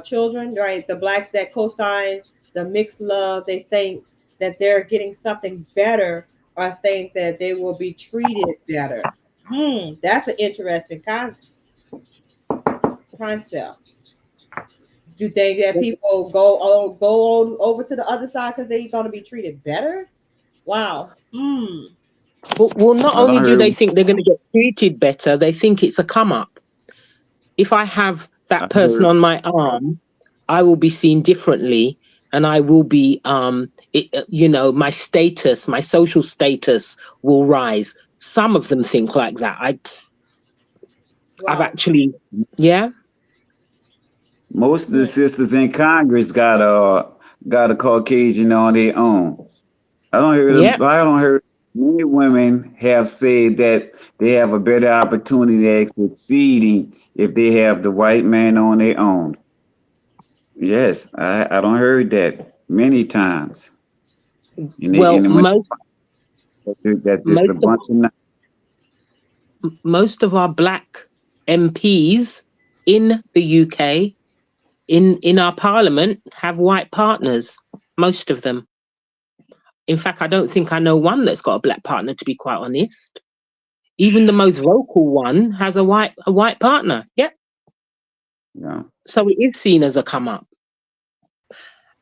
children, right? The blacks that co-sign the mixed love, they think that they're getting something better, or think that they will be treated better. That's an interesting concept. You think that people go over to the other side because they're going to be treated better? Wow.
Well, not
I
only
don't
do they
heard.
think they're going to get treated better, they think it's a come up. If I have
I
that person
heard.
on my arm, I will be seen differently, and I will be, my status, my social status will rise. Some of them think like that. I've
Wow.
actually, yeah,
Most of the
Hmm.
sisters in Congress got a Caucasian on their own.
yeah.
I don't hear many women have said that they have a better opportunity at succeeding if they have the white man on their own. Yes, I don't heard that many times.
Well,
And when that's just
most
a
of
bunch of
most of our black MPs in the UK, in our parliament, have white partners. Most of them. In fact, I don't think I know one that's got a black partner, to be quite honest. Even the most vocal one has a white partner. Yeah.
you know.
So it is seen as a come up.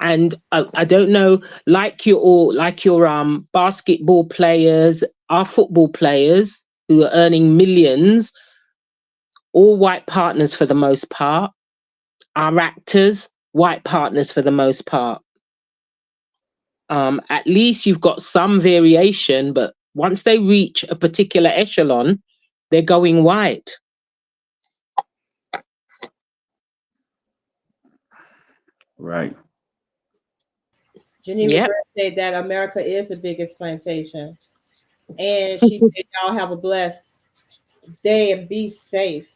And I don't know, like your basketball players, our football players who are earning millions, all white partners for the most part. Our actors, white partners for the most part. At least you've got some variation, but once they reach a particular echelon, they're going white.
Right.
Geneva
Yep.
Bird said that America is the biggest plantation. And she said, y'all have a blessed day and be safe.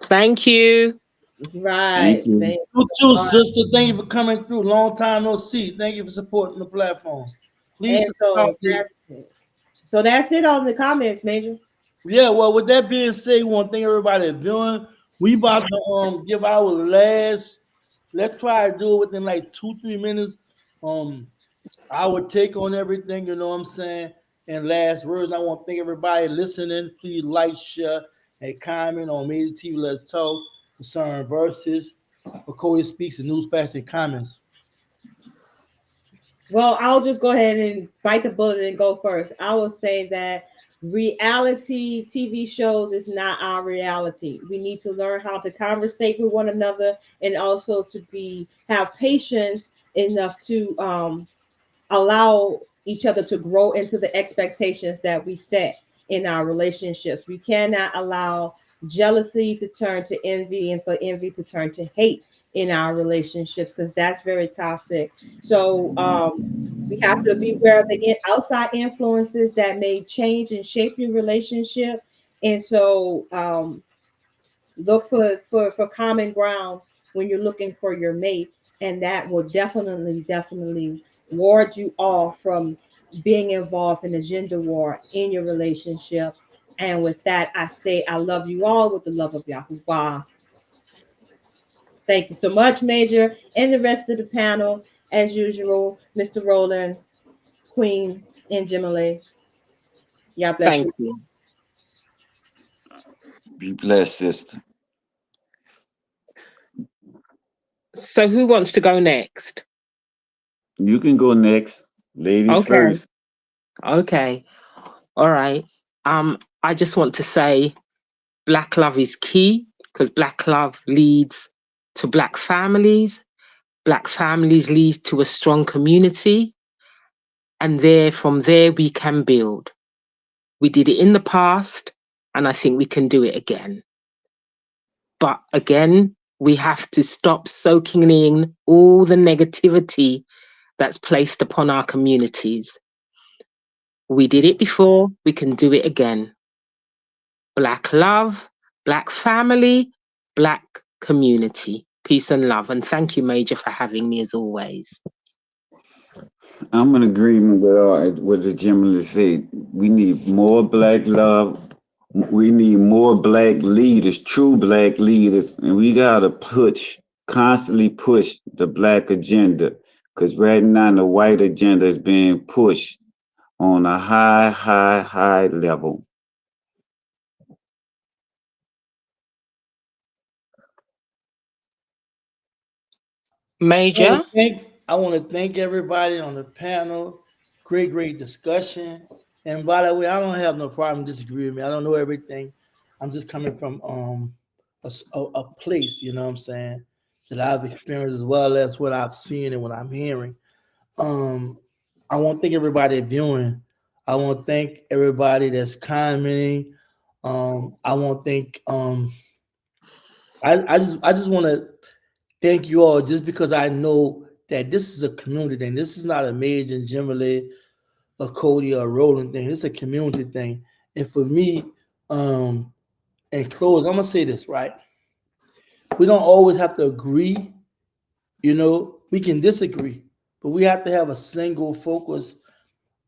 Thank you.
Thank
Right.
you.
Thank
You
you so
too,
much.
sister. Thank you for coming through. Long time no see. Thank you for supporting the platform. Please
And
subscribe.
so that's it. So that's it on the comments, Major.
Yeah, well, with that being said, we want to thank everybody that's viewing. We about to give our last. Let's try to do it within like 2-3 minutes. Our take on everything. You know what I'm saying? And last words. I want to thank everybody listening. Please like, share, and comment on Media TV. Let's talk concerning verses. For Cody speaks and news, facts, and comments.
Well, I'll just go ahead and bite the bullet and go first. I will say that reality TV shows is not our reality. We need to learn how to conversate with one another, and also to be have patience enough to allow each other to grow into the expectations that we set in our relationships. We cannot allow jealousy to turn to envy, and for envy to turn to hate in our relationships, because that's very toxic. So we have to be aware of the outside influences that may change and shape your relationship. And so look for common ground when you're looking for your mate, and that will definitely ward you off from being involved in a gender war in your relationship. And with that, I say I love you all with the love of Yahuwah. Thank you so much, Major, and the rest of the panel. As usual, Mr. Roland, Queen, and Jimale. God bless
Thank
you.
you.
Be blessed, sister.
So who wants to go next?
You can go next. Ladies
Okay.
first.
Okay. All right. I just want to say black love is key, because black love leads to black families. Black families leads to a strong community. And from there we can build. We did it in the past, and I think we can do it again. But again, we have to stop soaking in all the negativity that's placed upon our communities. We did it before, we can do it again. Black love, black family, black community. Peace and love. And thank you, Major, for having me as always.
I'm in agreement with what the gentleman said. We need more black love, We need more black leaders, true black leaders, and we gotta constantly push the black agenda. Cause right now the white agenda is being pushed on a high level.
Major.
I want to thank everybody on the panel. Great discussion. And by the way, I don't have no problem disagreeing with me. I don't know everything. I'm just coming from a place, you know what I'm saying, that I've experienced as well as what I've seen and what I'm hearing. Um, I want to thank everybody viewing. I want to thank everybody that's commenting. I want to thank I just want to thank you all just because I know that this is a community thing. This is not a Major and Jimmy, a Cody or a Roland thing. It's a community thing. And for me, and close, I'm gonna say this, right? We don't always have to agree, you know, we can disagree, but we have to have a single focus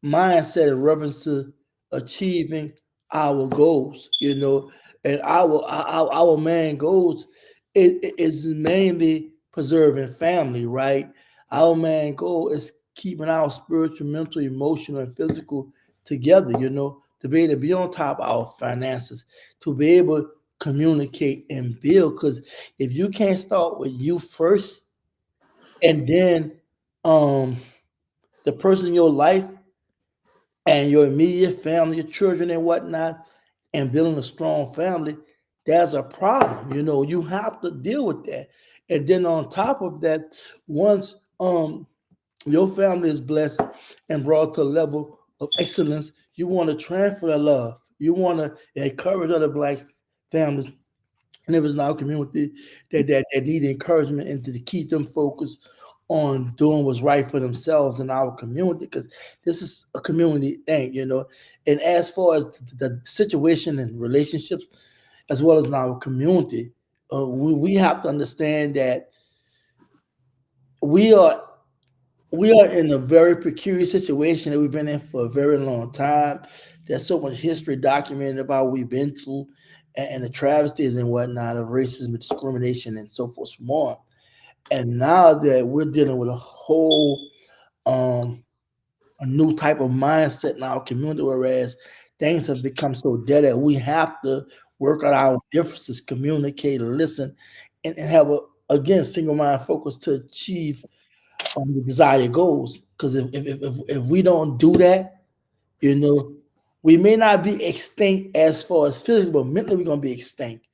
mindset in reference to achieving our goals, you know, and our main goals is mainly preserving family, right? Our main goal is keeping our spiritual, mental, emotional, and physical together, you know, to be able to be on top of our finances, to be able to communicate and build. Because if you can't start with you first, and then um the person in your life and your immediate family, your children and whatnot, and building a strong family, there's a problem. You know, you have to deal with that. And then on top of that, once your family is blessed and brought to a level of excellence, you want to transfer the love. You want to encourage other black families and if it's not a community that need encouragement and to keep them focused on doing what's right for themselves in our community because this is a community thing, you know. And as far as the situation and relationships, as well as in our community, we have to understand that we are we are in a very peculiar situation that we've been in for a very long time. There's so much history documented about what we've been through and the travesties and whatnot of racism, discrimination, and so forth, and more. And now that we're dealing with um, a new type of mindset in our community, whereas things have become so dead that we have to work out our differences, communicate, listen, and have a again single mind focus to achieve the desired goals. Because if we don't do that, you know, we may not be extinct as far as physically, but mentally we're gonna be extinct.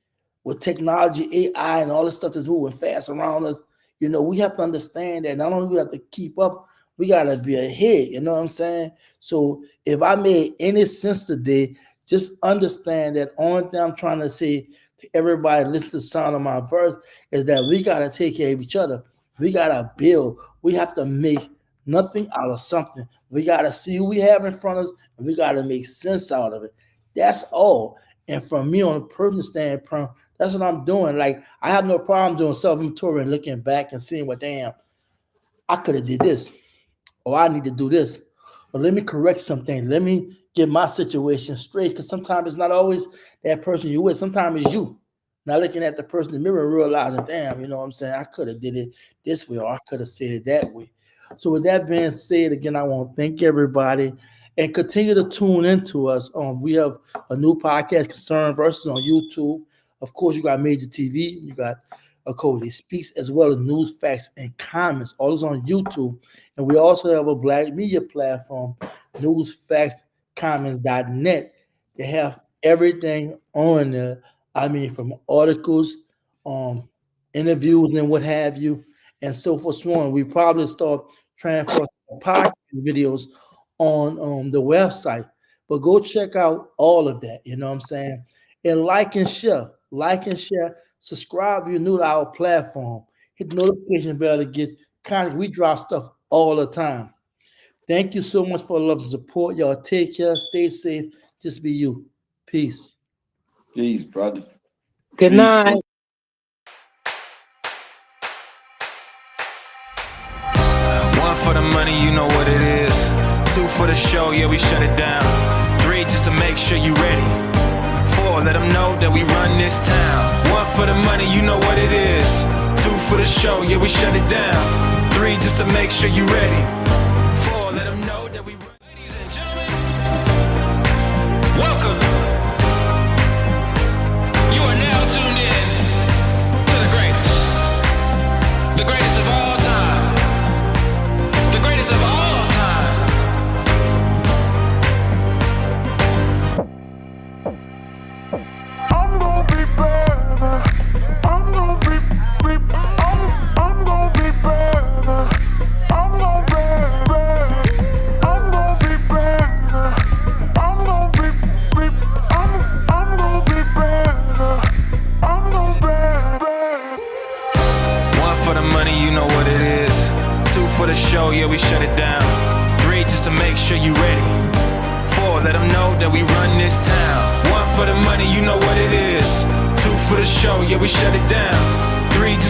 With technology, AI, and all this stuff that's moving fast around us, you know, we have to understand that not only we have to keep up, we gotta be ahead. You know what I'm saying? So if I made any sense today, just understand that only thing I'm trying to say to everybody listen to the sound of my voice is that we gotta take care of each other. We gotta build. We have to make nothing out of something. We gotta see who we have in front of us and we got to make sense out of it. That's all. And from me on a personal standpoint, that's what I'm doing. Like I have no problem doing self-inventory and looking back and seeing what damn I could have did this or I need to do this. But let me correct some things. Let me get my situation straight. Because sometimes it's not always that person you with. Sometimes it's you. Not looking at the person in the mirror and realizing, damn, you know what I'm saying? I could have did it this way or I could have said it that way. So with that being said, again, I want to thank everybody and continue to tune into us. We have a new podcast, Concern Versus, on YouTube. Of course, you got Major TV, you got a Cody Speaks, as well as news, facts, and comments. All is on YouTube. And we also have a black media platform, newsfactscommons.net. They have everything on there. I mean, from articles, um, interviews, and what have you, and so forth. So on. We probably start transferring podcast videos on the website. But go check out all of that. You know what I'm saying? And like and share. Like and share. Subscribe if you're new to our platform. Hit the notification bell to get content. We drop stuff all the time. Thank you so much for the love and support. Y'all take care. Stay safe. Just be you. Peace.
Peace, brother.
Good
Peaceful.
night.
One for the money, you know what it is. Two for the show, yeah, we shut it down. Three just to make sure you ready. 4, let them know that we run this town. 1 for the money, you know what it is. 2 for the show, yeah, we shut it down. 3 just to make sure you ready. 4, let them know that we run. Ladies and gentlemen, welcome. You are now tuned in to the greatest. The greatest of all time. The greatest of all time.
I'm gonna be better. I'm gonna be I'm gonna be better. I'm gonna be better. I'm gonna be better. I'm gonna be I'm gonna be better. I'm gonna be better.
1 for the money, you know what it is. 2 for the show, yeah, we shut it down. 3 just to make sure you ready. 4, let them know that we run this town. 1 for the money, you know what it is. 2 for the show, yeah, we shut it down. 3 just